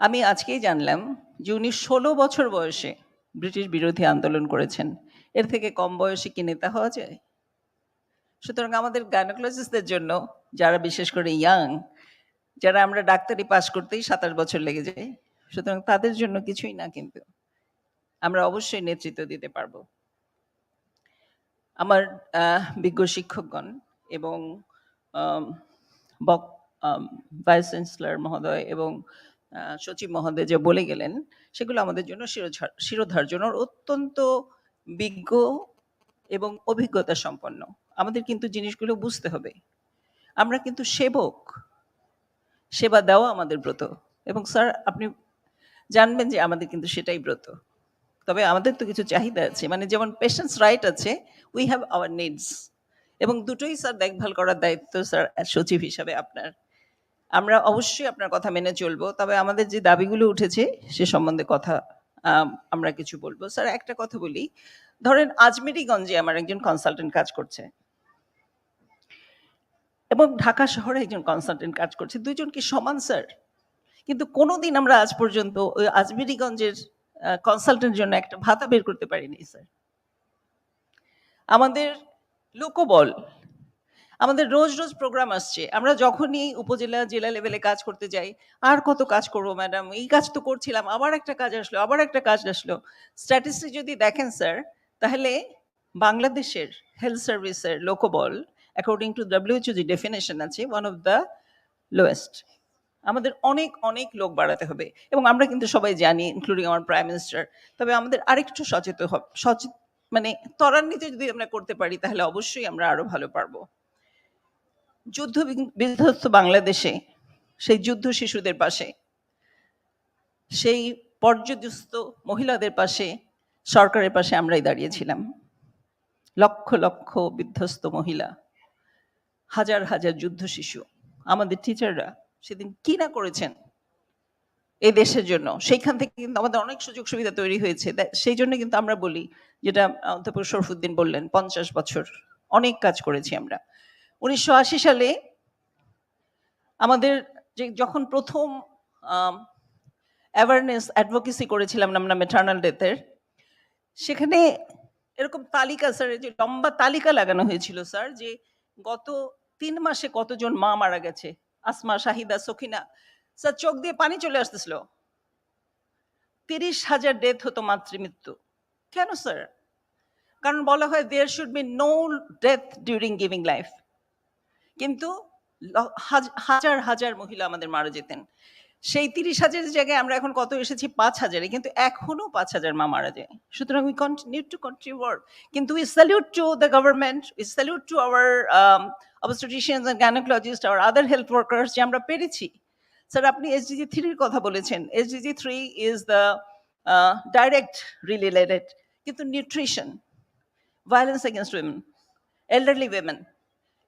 [SPEAKER 11] আমি আজকেই জানলাম যে উনি 16 বছর বয়সে ব্রিটিশ বিরোধী আন্দোলন করেছেন। এর থেকে কম বয়সে কি নেতা হওয়া যায়? সুতরাং আমাদের গাইনোকোলজিস্টদের জন্য, যারা বিশেষ করে ইয়াং, যারা আমরা ডাক্তারি পাস করতেই 27 বছর লেগে যায়, সুতরাং তাদের জন্য কিছুই না, কিন্তু আমরা অবশ্যই নেতৃত্ব দিতে পারবো। আমার বিজ্ঞ শিক্ষকগণ এবং ভাইস চ্যান্সেলর মহোদয় এবং সচিব মহোদয় যে বলে গেলেন, সেগুলো আমাদের জন্য শিরোধার্য। অত্যন্ত বিজ্ঞ এবং অভিজ্ঞতা সম্পন্ন। আমাদের কিন্তু জিনিসগুলো বুঝতে হবে। আমরা কিন্তু সেবক, সেবা দেওয়া আমাদের ব্রত, এবং স্যার আপনি জানবেন যে আমাদের কিন্তু সেটাই ব্রত। তো তবে আমাদের তো কিছু চাহিদা আছে, মানে যেমন পেশেন্টস রাইট আছে, উই হ্যাভ আওয়ার নিডস, এবং দুটোই স্যার দেখভাল করার দায়িত্ব স্যার সচিব হিসাবে আপনার। আমরা অবশ্যই আপনার কথা মেনে চলবো, তবে আমাদের যে দাবিগুলো উঠেছে সে সম্বন্ধে কথা আমরা কিছু বলবো। স্যার একটা কথা বলি, ধরেন আজমেরিগঞ্জে আমার একজন কনসালটেন্ট কাজ করছে এবং ঢাকা শহরে একজন কনসালটেন্ট কাজ করছে, দুইজন কি সমান স্যার? কিন্তু কোনোদিন আমরা আজ পর্যন্ত ওই আজমেরিগঞ্জের কনসালটেন্টের জন্য একটা ভাতা বের করতে পারিনি স্যার। আমাদের লোকবল, আমাদের রোজ রোজ প্রোগ্রাম আসছে, আমরা যখনই উপজেলা জেলা লেভেলে কাজ করতে যাই, আর কত কাজ করবো ম্যাডাম, এই কাজ তো করছিলাম, আবার একটা কাজ আসলো, আবার একটা কাজ আসলো। স্ট্যাটিস্টিক যদি দেখেন স্যার, তাহলে বাংলাদেশের হেলথ সার্ভিসের লোকবল অ্যাকর্ডিং টু WHO যে ডেফিনেশন আছে, ওয়ান অফ দ্য লোয়েস্ট। আমাদের অনেক অনেক লোক বাড়াতে হবে, এবং আমরা কিন্তু সবাই জানি, ইনক্লুডিং আমার প্রাইম মিনিস্টার। তবে আমাদের আরেকটু মানে ত্বরান্বিত যদি আমরা করতে পারি, তাহলে অবশ্যই আমরা আরো ভালো পারবো। যুদ্ধ বিধ্বস্ত বাংলাদেশে সেই যুদ্ধ শিশুদের পাশে, সেই পর্যদস্ত মহিলাদের পাশে, সরকারের পাশে আমরাই দাঁড়িয়েছিলাম। লক্ষ লক্ষ বিধ্বস্ত মহিলা, হাজার হাজার যুদ্ধ শিশু, আমাদের টিচাররা সেদিন কি না করেছেন এই দেশের জন্য, সেইখান থেকে কিন্তু আমাদের অনেক সুযোগ সুবিধা তৈরি হয়েছে। সেই জন্য কিন্তু আমরা বলি, যেটা অধ্যাপক শরফুদ্দিন বললেন, 50 বছর অনেক কাজ করেছি আমরা। 1980 সালে আমাদের যখন প্রথম অ্যাওয়ারনেস অ্যাডভোকেসি করেছিলাম আমরা ম্যাটারনাল ডেথের, সেখানে এরকম তালিকা স্যার, যে লম্বা তালিকা লাগানো হয়েছিল স্যার, যে গত 3 মাসে কতজন মা মারা গেছে, আসমা, শাহিদা, সখিনা। স্যার চোখ দিয়ে পানি চলে আসতেছিল। 30,000 ডেথ হতো মাতৃমৃত্যু। কেন স্যার? কারণ বলা হয় there should be no death during giving life, কিন্তু হাজার হাজার মহিলা আমাদের মারা যেতেন। সেই 30,000 জায়গায় আমরা এখন কত এসেছি? 5,000-এ, কিন্তু এখনো 5,000 মা মারা যায়। সুতরাং উই কন্টিনিউ টু কন্ট্রিবিউট, কিন্তু we salute to the government, we salute to our obstetricians and gynecologists, our other health workers, যে আমরা পেরেছি। স্যার আপনি SDG 3-র কথা বলেছেন, SDG 3 is the direct related, কিন্তু nutrition, violence against women, elderly women,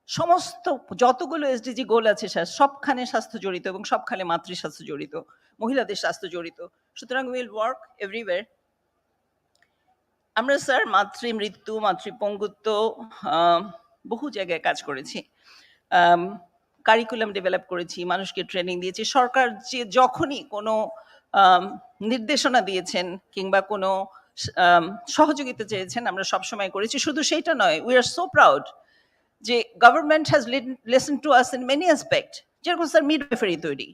[SPEAKER 11] সমস্ত যতগুলো এসডিজি গোল আছে স্যার, সবখানে স্বাস্থ্য জড়িত এবং সবখানে মাতৃস্বাস্থ্য জড়িত, মহিলাদের স্বাস্থ্য জড়িত। সুতরাং উইল ওয়ার্ক এভরিওয়্যার। আমরা স্যার মাতৃমৃত্যু, মাতৃপঙ্গুত্ব, বহু জায়গায় কাজ করেছি, কারিকুলাম ডেভেলপ করেছি, মানুষকে ট্রেনিং দিয়েছি। সরকার যে যখনই কোনো নির্দেশনা দিয়েছেন কিংবা কোনো সহযোগিতা চেয়েছেন, আমরা সবসময় করেছি। শুধু সেইটা নয়, উই আর সো প্রাউড যে government has listen to us in many aspect. যেরকম স্যার মিডওয়াইফারি তৈরি,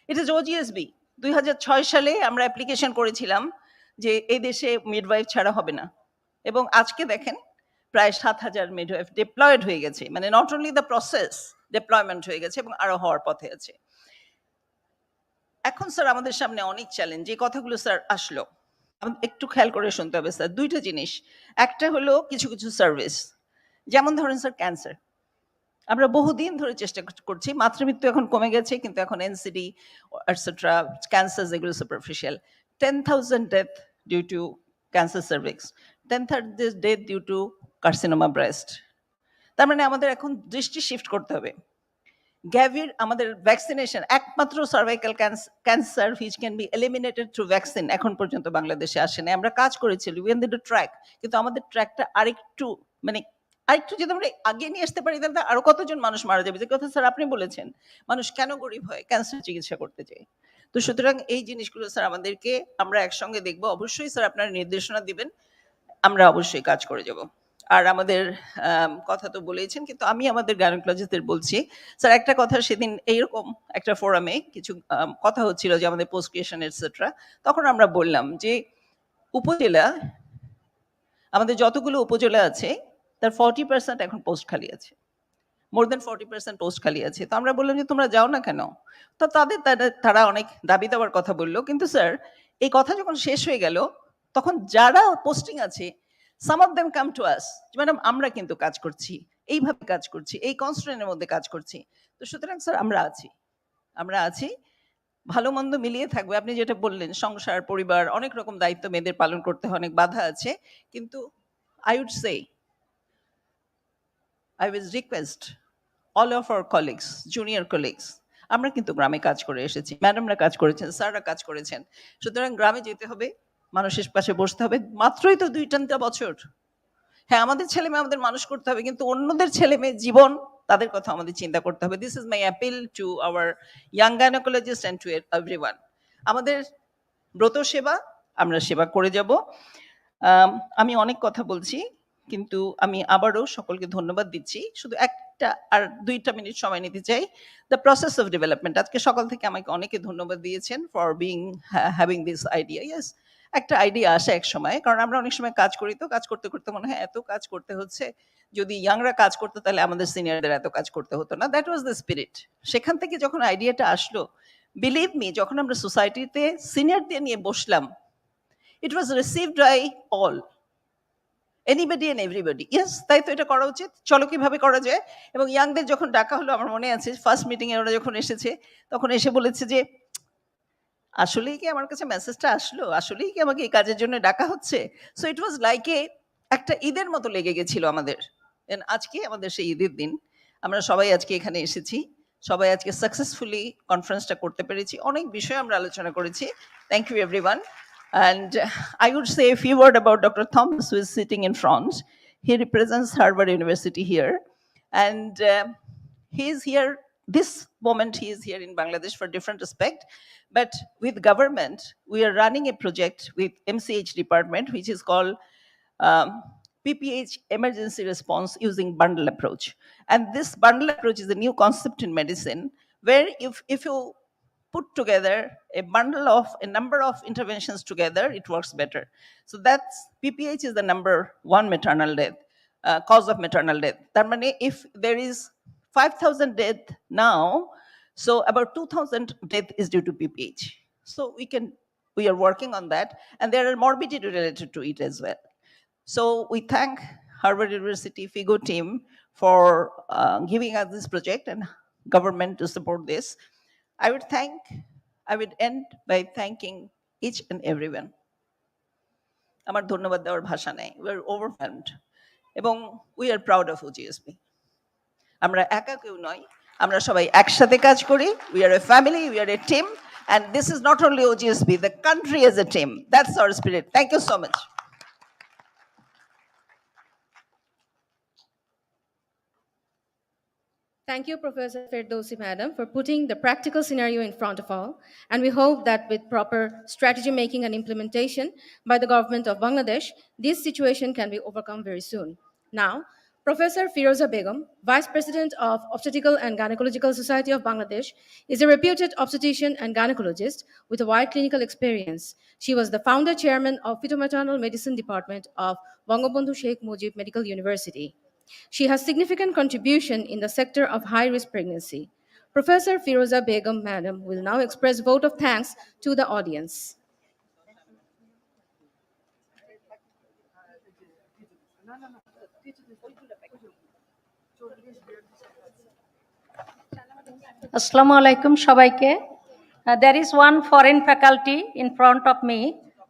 [SPEAKER 11] ইট ইজ OGSB। 2006 সালে আমরা অ্যাপ্লিকেশন করেছিলাম যে এই দেশে মিডওয়াইফ ছাড়া হবে না, এবং আজকে দেখেন প্রায় 7,000 মিডওয়াইফ ডিপ্লয়েড হয়ে গেছে। মানে not only the process, deployment হয়ে গেছে এবং আরো হওয়ার পথে আছে। এখন স্যার আমাদের সামনে অনেক চ্যালেঞ্জ, যে কথাগুলো স্যার আসলো একটু খেয়াল করে শুনতে হবে স্যার। দুইটা জিনিস, একটা হলো কিছু কিছু সার্ভিস, যেমন ধরেন স্যার ক্যান্সার, আমরা বহুদিন ধরে চেষ্টা করছি, মাতৃমৃত্যু এখন কমে গেছে, কিন্তু এখন এনসিডি এটসেট্রা, ক্যান্সার যেগুলো superficial, 10,000 death due to cancer cervix, 10,000 death due to carcinoma breast. তার মানে আমাদের এখন দৃষ্টি শিফট করতে হবে। গ্যাভির আমাদের ভ্যাকসিনেশন, একমাত্র cervical cancer which can be eliminated through vaccine, এখন পর্যন্ত বাংলাদেশে আসে না। আমরা কাজ করেছি, উই ওয়ান্ট টু ট্র্যাক, কিন্তু আমাদের ট্র্যাকটা আরেকটু যদি আমরা আগে নিয়ে আসতে পারি, তাহলে আরো কতজন মানুষ মারা যাবে। যে কথা স্যার আপনি বলেছেন, মানুষ কেন গরিব হয়? ক্যান্সার চিকিৎসা করতে চায়। তো সুতরাং এই জিনিসগুলো স্যার আমাদেরকে, আমরা একসঙ্গে দেখবো। অবশ্যই স্যার আপনারা নির্দেশনা দিবেন, আমরা অবশ্যই কাজ করে যাব। আর আমাদের কথা তো বলেছেন, কিন্তু আমি আমাদের গাইনোকোলজিস্টদের বলছি স্যার একটা কথা, সেদিন এইরকম একটা ফোরামে কিছু কথা হচ্ছিল যে আমাদের পোস্ট ক্রিয়েশন এটসেট্রা, তখন আমরা বললাম যে উপজেলা, আমাদের যতগুলো উপজেলা আছে তার 40% এখন পোস্ট খালি আছে, মোর দেন 40% পোস্ট খালি আছে। তো আমরা বললাম যে তোমরা যাও না কেন? তো তারা অনেক দাবি দেওয়ার কথা বললো, কিন্তু স্যার এই কথা যখন শেষ হয়ে গেল, তখন যারা পোস্টিং আছে, some of them come to us, madam আমরা কিন্তু কাজ করছি, এইভাবে কাজ করছি, এই কনস্ট্রেন্টের মধ্যে কাজ করছি। তো সুতরাং স্যার আমরা আছি, ভালো মন্দ মিলিয়ে থাকবে। আপনি যেটা বললেন সংসার, পরিবার, অনেক রকম দায়িত্ব মেয়েদের পালন করতে হয়, অনেক বাধা আছে। কিন্তু I would say, I will request all of our colleagues, junior colleagues, আমরা কিন্তু গ্রামে কাজ করে এসেছি, ম্যাডামরা কাজ করেছেন, স্যাররা কাজ করেছেন। সুতরাং গ্রামে যেতে হবে, মানুষের পাশে বসতে হবে। মাত্রই তো 2-3 বছর। হ্যাঁ, আমাদের ছেলে মেয়ে আমাদের মানুষ করতে হবে, কিন্তু অন্যদের ছেলে মেয়ের জীবন, তাদের কথা আমাদের চিন্তা করতে হবে। This is my appeal to our young gynaecologist and to everyone. আমাদের ব্রত সেবা, আমরা সেবা করে যাব। আমি অনেক কথা বলছি, কিন্তু আমি আবারও সকলকে ধন্যবাদ দিচ্ছি। শুধু একটা আর 2টা মিনিট সময় নিতে চাই। দ্য প্রসেস অফ ডেভেলপমেন্ট, আজকে সকাল থেকে আমাকে অনেকে ধন্যবাদ দিয়েছেন for being having this idea. Yes, একটা আইডিয়া আসে এক সময়, কারণ আমরা অনেক সময় কাজ করি, তো কাজ করতে করতে মনে হয় এত কাজ করতে হচ্ছে, যদি ইয়াংরা কাজ করতো তাহলে আমাদের সিনিয়রদের এত কাজ করতে হতো না। That was the spirit. সেখান থেকে যখন আইডিয়াটা আসলো, বিলিভ মি, যখন আমরা সোসাইটিতে সিনিয়রদের নিয়ে বসলাম, it was received by all, anybody and everybody. Yes, তাই তো এটা করা উচিত, চলো কিভাবে করা যায়। এবং ইয়াংদের যখন ডাকা হলো, আমার মনে আছে ফার্স্ট মিটিং এ ওরা যখন এসেছে, তখন এসে বলেছে যে আসলেই কি আমার কাছে মেসেজটা আসলো, আসলেই কি আমাকে এই কাজের জন্য ডাকা হচ্ছে। সো ইট ওয়াজ লাইক একটা ঈদের মতো লেগে গেছিল আমাদের। আজকে আমাদের সেই ঈদের দিন, আমরা সবাই আজকে এখানে এসেছি, সবাই আজকে সাকসেসফুলি কনফারেন্সটা করতে পেরেছি, অনেক বিষয় আমরা আলোচনা করেছি। Thank you everyone. And I would say a few words about Dr. Thomas, who is sitting in front. He represents Harvard University here. And he is here, this moment he is here in Bangladesh for different aspect. But with government, we are running a project with MCH department, which is called PPH emergency response using bundle approach. And this bundle approach is a new concept in medicine, where if you put together a bundle of a number of interventions together, it works better. So that's PPH is the number 1 maternal death, cause of maternal death. That means if there is 5,000 death now, so about 2,000 death is due to PPH. So we are working on that, and there are morbidity related to it as well. So we thank Harvard University FIGO team for giving us this project and government to support this. I would end by thanking each and everyone. আমার ধন্যবাদ দেওয়ার ভাষা নেই। We are overwhelmed এবং we are proud of OGSB. আমরা একা কেউ নই, আমরা সবাই একসাথে কাজ করি। We are a family, we are a team, and this is not only OGSB, the country as a team. That's our spirit. Thank you so much.
[SPEAKER 2] Thank you, Professor Ferdowsi, Madam, for putting the practical scenario in front of all. And we hope that with proper strategy making and implementation by the government of Bangladesh, this situation can be overcome very soon. Now, Professor Firoza Begum, Vice President of Obstetrical and Gynaecological Society of Bangladesh, is a reputed obstetrician and gynecologist with a wide clinical experience. She was the founder chairman of Fetal-Maternal Medicine Department of Bangabandhu Sheikh Mujib Medical University. She has significant contribution in the sector of high-risk pregnancy. Professor Firoza Begum, Madam, will now express vote of thanks to the audience.
[SPEAKER 3] আসসালামু আলাইকুম সবাইকে। There is one foreign faculty in front of me,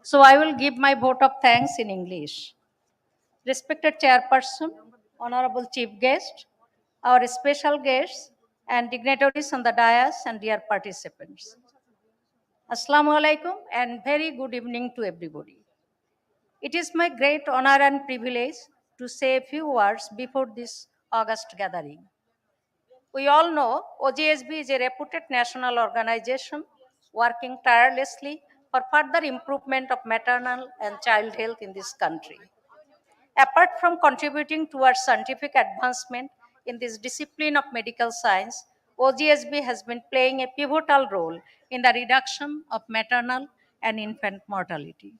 [SPEAKER 3] so I will give my vote of thanks in English. Respected Chairperson, Honorable Chief Guest, our special guests, and dignitaries on the dais, and dear participants. Assalamu alaikum and very good evening to everybody. It is my great honor and privilege to say a few words before this August gathering. We all know OGSB is a reputed national organization working tirelessly for further improvement of maternal and child health in this country. Apart from contributing towards scientific advancement in this discipline of medical science, OGSB has been playing a pivotal role in the reduction of maternal and infant mortality.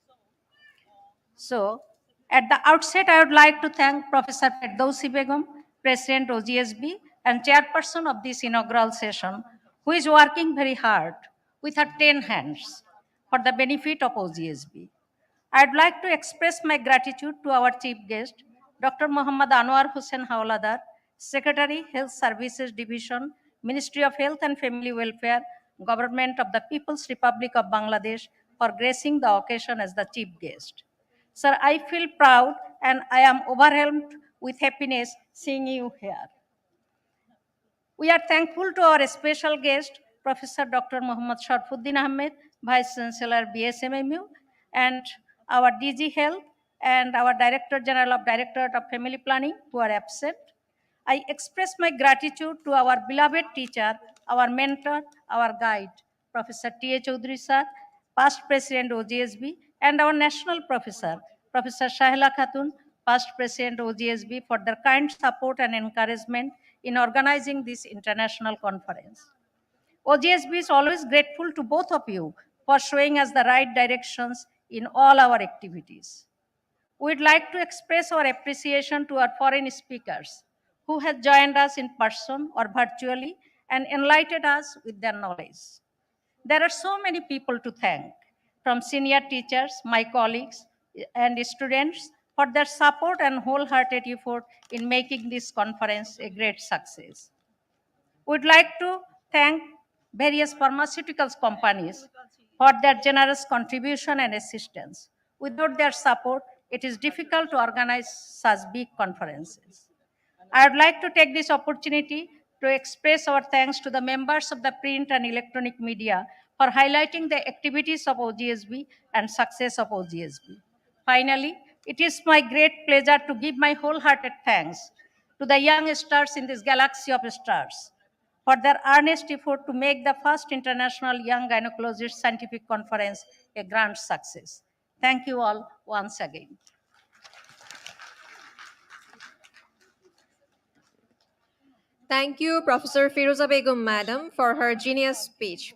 [SPEAKER 3] So, at the outset, I would like to thank Professor Ferdowsi Begum, President OGSB and Chairperson of this inaugural session, who is working very hard with her 10 hands for the benefit of OGSB. I'd like to express my gratitude to our chief guest, Dr. Muhammad Anwar Hussain Hawladar, Secretary, Health Services Division, Ministry of Health and Family Welfare,
[SPEAKER 12] Government of the People's Republic of Bangladesh, for gracing the occasion as the chief guest. Sir, I feel proud and I am overwhelmed with happiness seeing you here. We are thankful to our special guest, Professor Dr. Muhammad Sharfuddin Ahmed, Vice Chancellor BSMMU, and our DG Health and our Director General of Directorate of Family Planning who are absent. I express my gratitude to our beloved teacher, our mentor, our guide, Professor T.A. Chaudhary sir, past President OGSB, and our national professor, Professor Shahila Khatun, past President OGSB, for their kind support and encouragement in organizing this international conference. OGSB is always grateful to both of you for showing us the right directions in all our activities. We'd like to express our appreciation to our foreign speakers who have joined us in person or virtually and enlightened us with their knowledge. There are so many people to thank, from senior teachers, my colleagues, and students for their support and wholehearted effort in making this conference a great success. We'd like to thank various pharmaceutical companies for their generous contribution and assistance. Without their support, it is difficult to organize such big conferences. I would like to take this opportunity to express our thanks to the members of the print and electronic media for highlighting the activities of OGSB and success of OGSB. Finally, it is my great pleasure to give my wholehearted thanks to the young stars in this galaxy of stars for their earnest effort to make the first International Young Gynecologist Scientific Conference a grand success. Thank you all once again.
[SPEAKER 1] Thank you, Professor Firoza Begum, Madam, for her genius speech.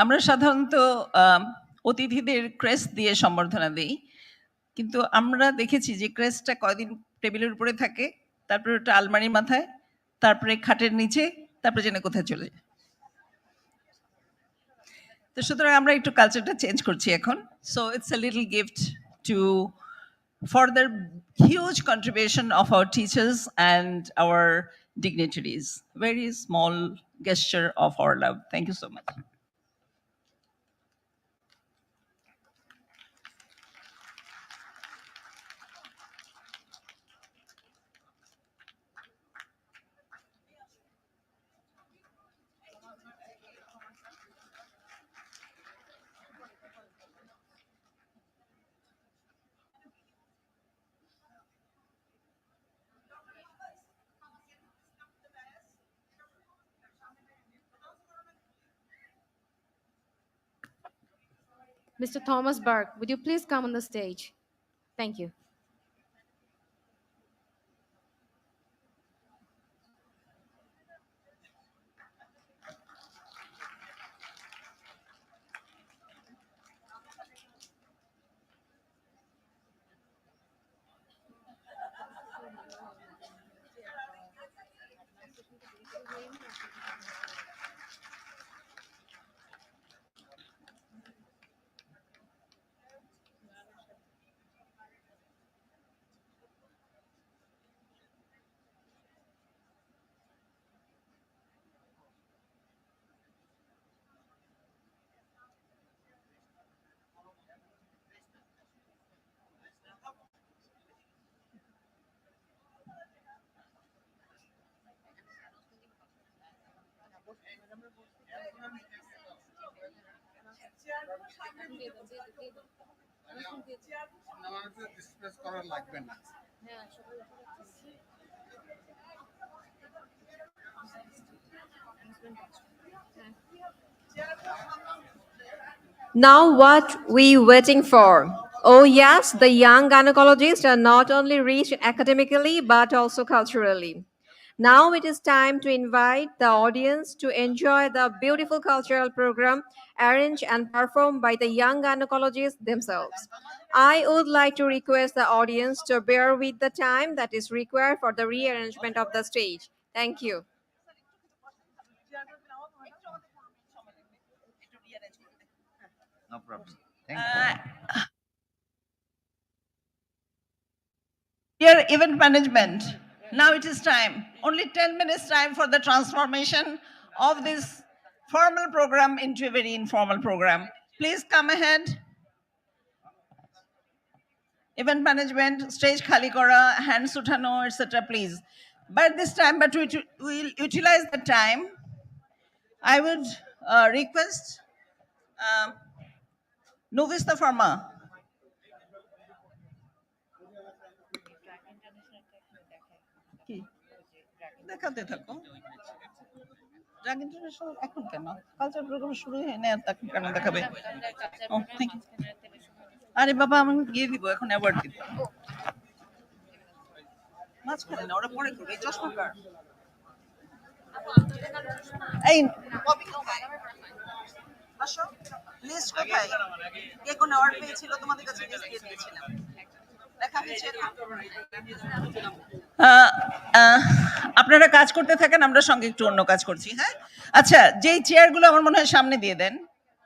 [SPEAKER 11] আমরা সাধারণত অতিথিদের crest দিয়ে সম্বর্ধনা দেই, কিন্তু আমরা দেখেছি যে ক্রেস্টটা কয়দিন টেবিলের উপরে থাকে, তারপরে ওটা আলমারির মাথায়, তারপরে খাটের নিচে, তারপরে যেন কোথায় চলে যায়। তো সুতরাং আমরা একটু কালচারটা চেঞ্জ করছি এখন। So it's a little gift to for the huge contribution of our teachers and our dignitaries. Very small gesture of our love. Thank you so much.
[SPEAKER 2] Mr. Thomas Burke, would you please come on the stage? Thank you.
[SPEAKER 1] Now what we waiting for? Oh yes, the young gynecologists are not only rich academically but also culturally. Now it is time to invite the audience to enjoy the beautiful cultural program arranged and performed by the young gynecologists themselves. I would like to request the audience to bear with the time that is required for the rearrangement of the stage. Thank you.
[SPEAKER 9] No problem. Thank you.
[SPEAKER 11] Dear event management, now it is time, only 10 minutes time for the transformation of this formal program into a very informal program. Please come ahead. Event management, stage khali kora, hands uthano, etc. please. But this time, but we will utilize the time. I would request Novista Pharma. দেখাতে থাকো drug international এখন কেন culture programme শুরু হয়নি আর তখন কেন দেখাবে ও thank you আরে বাবা আমি দিয়ে দিব এখন অ্যাওয়ার্ড দিব মাঝখানে না ওরা পরে করবে এই চশমা কার এই কপি কোথায় আসো লিস্ট কোথায় কে কোন অ্যাওয়ার্ড পেয়েছিল তোমাদের কাছে লিস্ট দিয়ে দিয়েছিলাম দেখা হয়েছে আপনারা কাজ করতে থাকেন আমরা সঙ্গে একটু অন্য কাজ করছি হ্যাঁ আচ্ছা যেই চেয়ারগুলো আমার মনে হয় সামনে দিয়ে দেন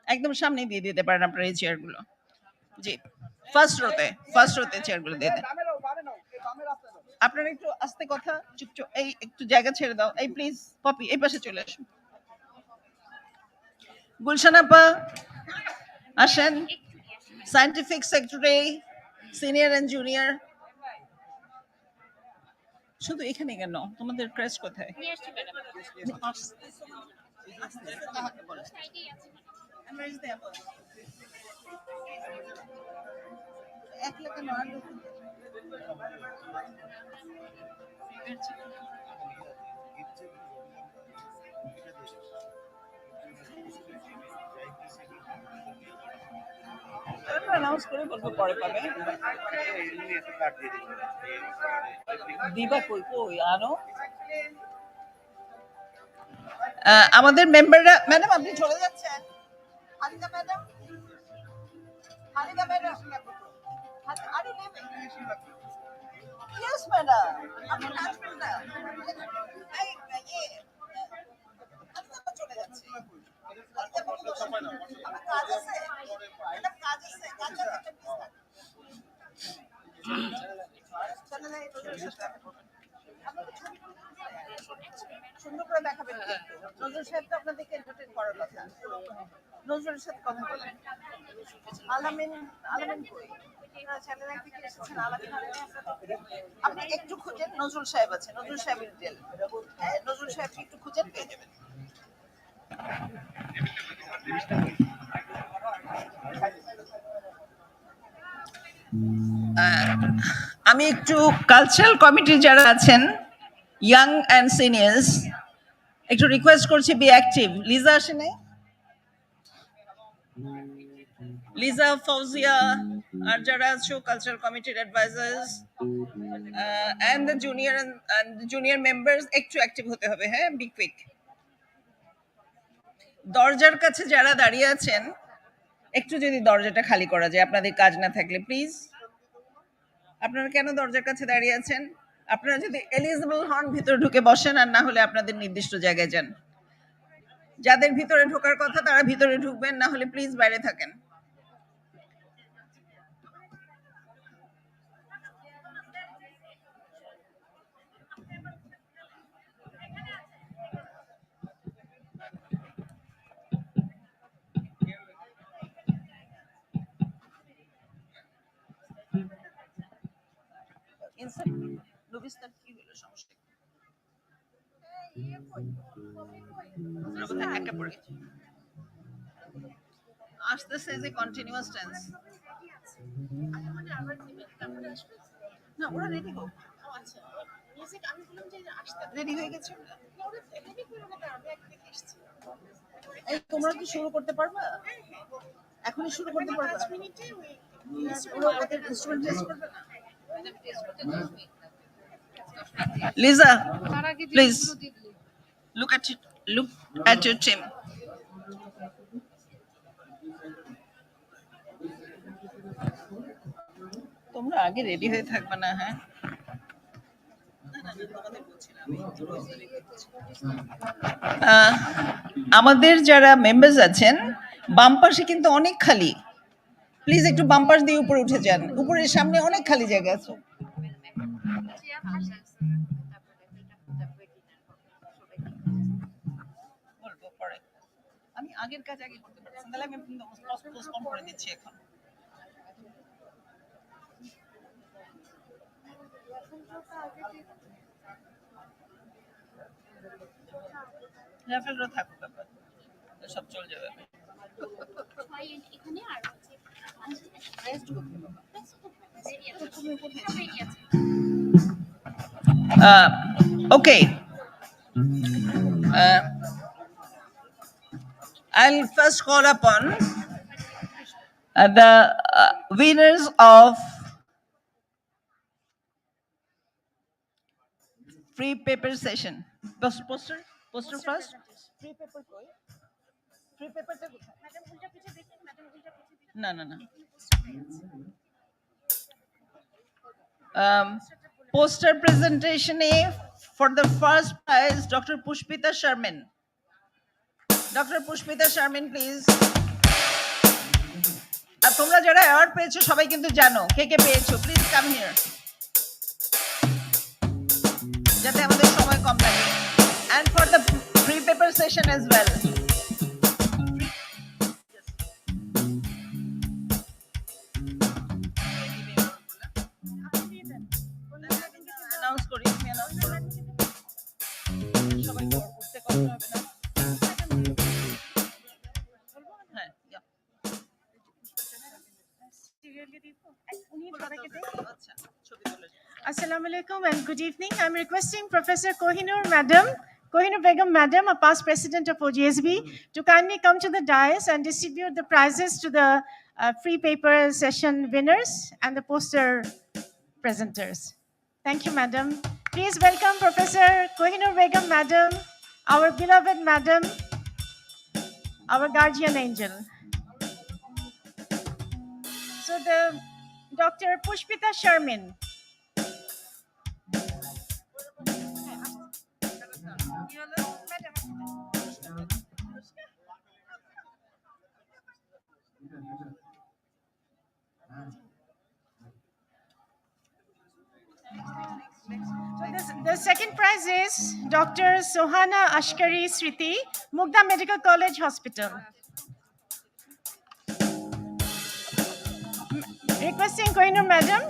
[SPEAKER 11] একদম সামনে দিয়ে দিতে পারেন আপনারা এই চেয়ারগুলো জি ফার্স্ট রোতে চেয়ারগুলো দিয়ে দেন আপনারা একটু আস্তে কথা চুপচাপ এই একটু জায়গা ছেড়ে দাও এই প্লিজ পপি এই পাশে চলে আসুন গুলশান আপা আসেন scientific secretary senior and junior শুধু এখানে কেন তোমাদের ক্রেস্ট কোথায় অ্যানাউন্স করে বলবো পরে পাবে দিবা কই কই আনো আমাদের মেম্বাররা ম্যাডাম আপনি চলে যাচ্ছেন হালিদা ম্যাডাম আরে নেবে ইয়েস ম্যাডাম আপনি নাচবেন না এই আমি তো চলে যাচ্ছি আমার কাজ আছে ম্যাডাম কাজ আছে সুন্দর করে দেখাবেন নজরুল সাহেব তো আপনাদেরকে এন্টারটেইন করার কথা নজরুলের সাথে কথা বলেন আলামিন কই ছেলেরা কি এসেছেন আলামিন আপনি একটু খুঁজেন নজরুল সাহেব আছে নজরুল সাহেবের ডিটেল নজরুল সাহেব একটু খুঁজেন পেয়ে যাবেন আমি একটু কালচারাল কমিটি যারা আছেন ইয়াং অ্যান্ড সিনিয়র্স একটু রিকোয়েস্ট করছি বি অ্যাক্টিভ লিজা আসে নাই লিজা ফৌজিয়া আর যারা আছো কালচারাল কমিটির advisers and the junior members একটু অ্যাক্টিভ হতে হবে হ্যাঁ বি কুইক দরজার কাছে যারা দাঁড়িয়ে আছেন একটু যদি দরজাটা খালি করা যায় আপনাদের কাজ না থাকলে প্লিজ আপনারা কেন দরজার কাছে দাঁড়িয়ে আছেন আপনারা যদি এলিজিবল হন ভিতরে ঢুকে বসেন আর না হলে আপনাদের নির্দিষ্ট জায়গায় যান যাদের ভিতরে ঢোকার কথা তারা ভিতরে ঢুকবেন না হলে প্লিজ বাইরে থাকেন কি হলো সমস্যা আসতেছে যে কন্টিনিউয়াস টেন্স না ওরা রেডি হোক আচ্ছা মিউজিক আমি বললাম যে আসতে রেডি হয়ে গেছে এই তোমরা কি শুরু করতে পারবা এখনই শুরু করতে পারবা 5 মিনিটে ওরা ওদের ইনস্ট্রুমেন্ট টেস্ট করবে না Lisa, please look at your team. তোমরা আগে রেডি হয়ে থাকবে না হ্যাঁ আমাদের যারা মেম্বার্স আছেন বাম পাশে কিন্তু অনেক খালি প্লিজ একটু বাম পাশ দিয়ে উপরে উঠে যান উপরের সামনে অনেক খালি জায়গা আছে বলবো পরে। আমি আগের কাজ আগে করতে পারছি, তাহলে আমি পোস্টপোন করে দিচ্ছি এখন। রেফারেলরা থাকুক, ব্যাপার সব চলে যাবে। Okay. I'll first call upon the winners of free paper session. Poster first. Free paper koi? Free paper ta kothay? No. Poster presentation A for the first prize, Dr. Pushpita Sharmin. Dr. Pushpita Sharmin, please. আর তোমরা যারা award পেয়েছো সবাই কিন্তু জানো কে কে পেয়েছো, please come here, যাতে আমাদের সময় কম লাগে। And for the free paper session as well. Announce করি, তুমি announce করো। সবাই করতে কষ্ট হবে না। হ্যাঁ, yeah. আচ্ছা, ছবি তুলে।
[SPEAKER 13] Assalamu alaikum and good evening. I'm requesting Professor Kohinoor Begum Madam, a past president of OGSB, to kindly come to the dais and distribute the prizes to the free paper session winners and the poster presenters. Thank you, Madam. Please welcome Professor Kohinoor Begum Madam, our beloved Madam, our guardian angel. So the Dr. Pushpita Sharmin. So the second prize is Dr. Sohana Ashkari Sriti, Mugda Medical College Hospital. Requesting Kohinoor Madam.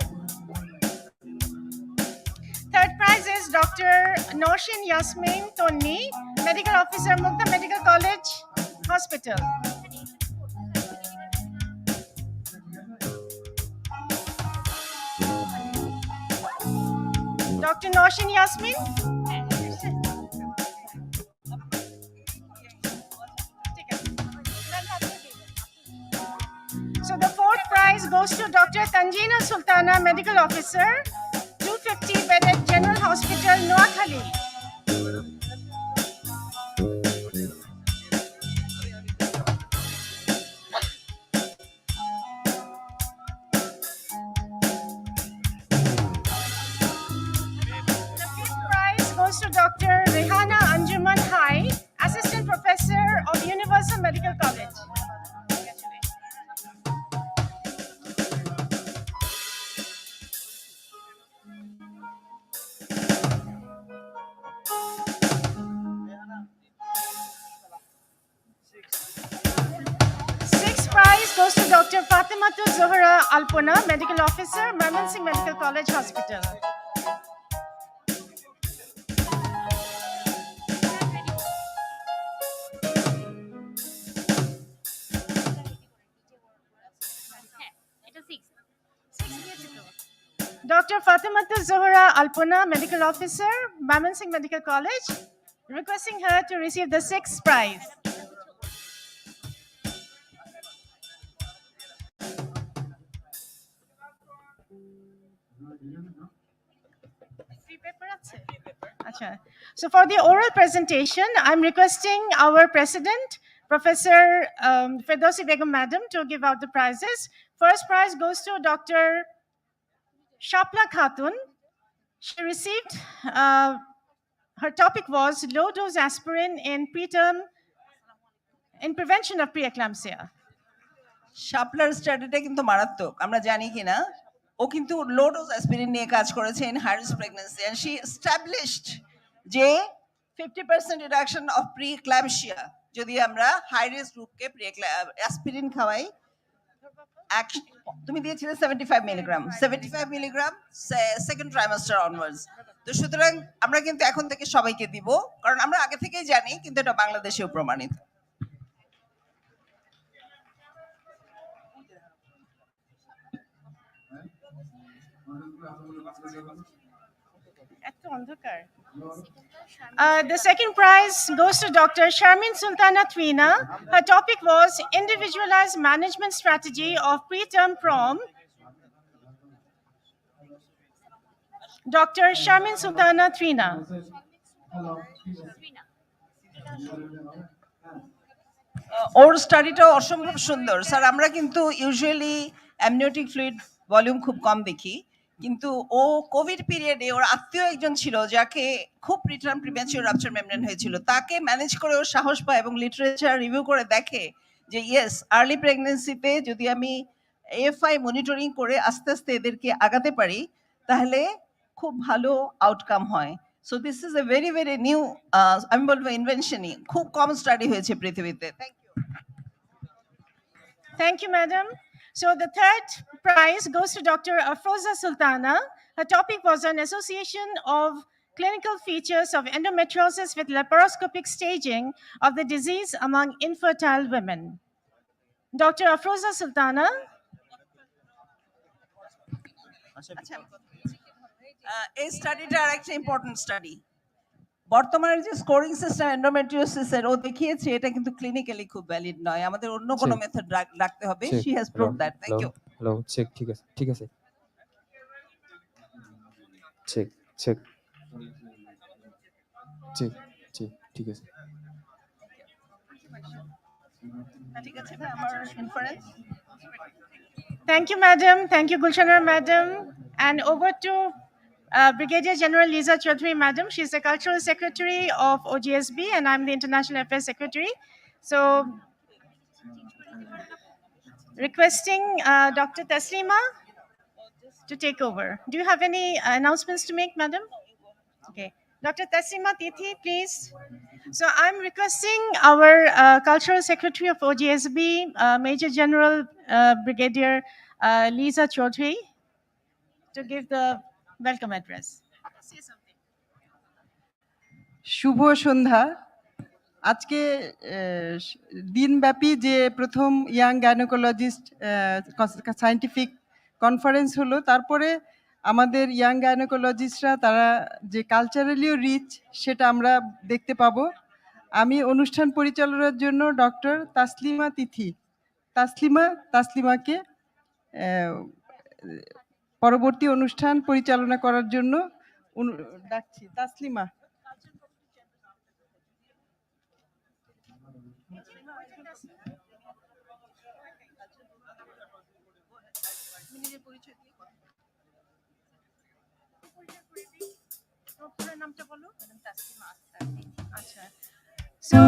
[SPEAKER 13] Third prize is Dr. Noshin Yasmin Tonni, Medical Officer, Mugda Medical College Hospital. Dr. Noshin Yasmin. So the fourth prize goes to Dr. Tanjina Sultana, Medical Officer, 250 bedded General Hospital, Noakhali. The fifth prize goes to Dr. Rehana Anjuman Hai, Assistant Professor of Universal Medical College. Sixth prize goes to Dr. Fatimatu Zohra Alpona, Medical Officer, Mymensingh Medical College Hospital. Dr. Fatimatu Zohra Alpona, Medical Officer, Mymensingh Medical College, requesting her to receive the sixth prize. So for the oral presentation, I'm requesting our president, Professor Ferdowsi Begum Madam, to give out the prizes. First prize goes to Dr. Shapla Khatun. She received, her topic was low dose aspirin in prevention of preeclampsia.
[SPEAKER 11] শাপলার স্টাডিটা কিন্তু মারাত্মক, আমরা জানি কিনা। ও কিন্তু low dose aspirin নিয়ে কাজ করেছে in high risk pregnancy and she established যে 50% রিডাকশন অফ প্রি ক্ল্যামশিয়া যদি আমরা হাই রিস্ক গ্রুপকে অ্যাসপিরিন খাওয়াই। তুমি দিয়েছিলে 75 মিলিগ্রাম সেকেন্ড ট্রাইমাস্টার অনওয়ার্ডস। তো সুতরাং আমরা কিন্তু এখন থেকে সবাইকে দিব, কারণ আমরা আগে থেকেই জানি, কিন্তু এটা বাংলাদেশেও প্রমাণিত।
[SPEAKER 13] The second prize goes to Dr. Sharmin Sultana Twina. Her topic was Individualized Management Strategy of Preterm Prom. Dr. Sharmin Sultana Twina.
[SPEAKER 11] ওর স্টাডিটাও অসম্ভব সুন্দর স্যার। আমরা কিন্তু ইউজুয়ালি অ্যামনিওটিক ফ্লুইড ভলিউম খুব কম দেখি, কিন্তু ও কোভিড পিরিয়ডে ওর আত্মীয় একজন ছিল যাকে খুব প্রিটার্ম প্রিম্যাচিউর রাপচার মেমব্রেন হয়েছিল, তাকে ম্যানেজ করে ওর সাহস পায় এবং লিটারেচার রিভিউ করে দেখে যে ইয়েস, আর্লি প্রেগনেন্সিতে যদি আমি এএফআই মনিটরিং করে আস্তে আস্তে এদেরকে আগাতে পারি তাহলে খুব ভালো আউটকাম হয়। So this is a very very new, আমি বলবো ইনভেনশনই, খুব কম স্টাডি হয়েছে পৃথিবীতে। Thank you.
[SPEAKER 13] Thank you, madam. So the third prize goes to Dr. Afroza Sultana. Her topic was on association of clinical features of endometriosis with laparoscopic staging of the disease among infertile women. Dr. Afroza Sultana.
[SPEAKER 11] এই স্টাডিটা আরেকটা important study. বর্তমানে যে scoring system এন্ডোমেট্রিওসিসের ও দেখিয়েছে এটা কিন্তু clinically খুব valid নয়, আমাদের অন্য কোনো মেথড রাখতে হবে। She has proved that. Thank you.
[SPEAKER 14] Hello, check, ঠিক আছে চেক চেক চেক চেক, ঠিক আছে।
[SPEAKER 11] ঠিক আছে ভাই, আমার inference.
[SPEAKER 13] Thank you, madam. Thank you, Gulshanar, madam. And over to Brigadier General Lisa Chaudhary, madam. She's the Cultural Secretary of OGSB, and I'm the International Affairs Secretary. So, requesting Dr. Taslima to take over. Do you have any announcements to make, madam? Okay. Dr. Taslima Tithi, please. So I'm requesting our Cultural Secretary of OGSB, Major General Brigadier Lisa Chaudhary, to give the welcome address.
[SPEAKER 15] শুভ সন্ধ্যা। আজকে দিনব্যাপী যে প্রথম young gynaecologist scientific conference হলো, তারপরে আমাদের young গাইনোকোলজিস্টরা তারা যে কালচারালিও rich সেটা আমরা দেখতে পাবো। আমি অনুষ্ঠান পরিচালনার জন্য ডক্টর তাসলিমাকে পরবর্তী অনুষ্ঠান পরিচালনা করার জন্য ডাকছি। তাসলিমা।
[SPEAKER 13] So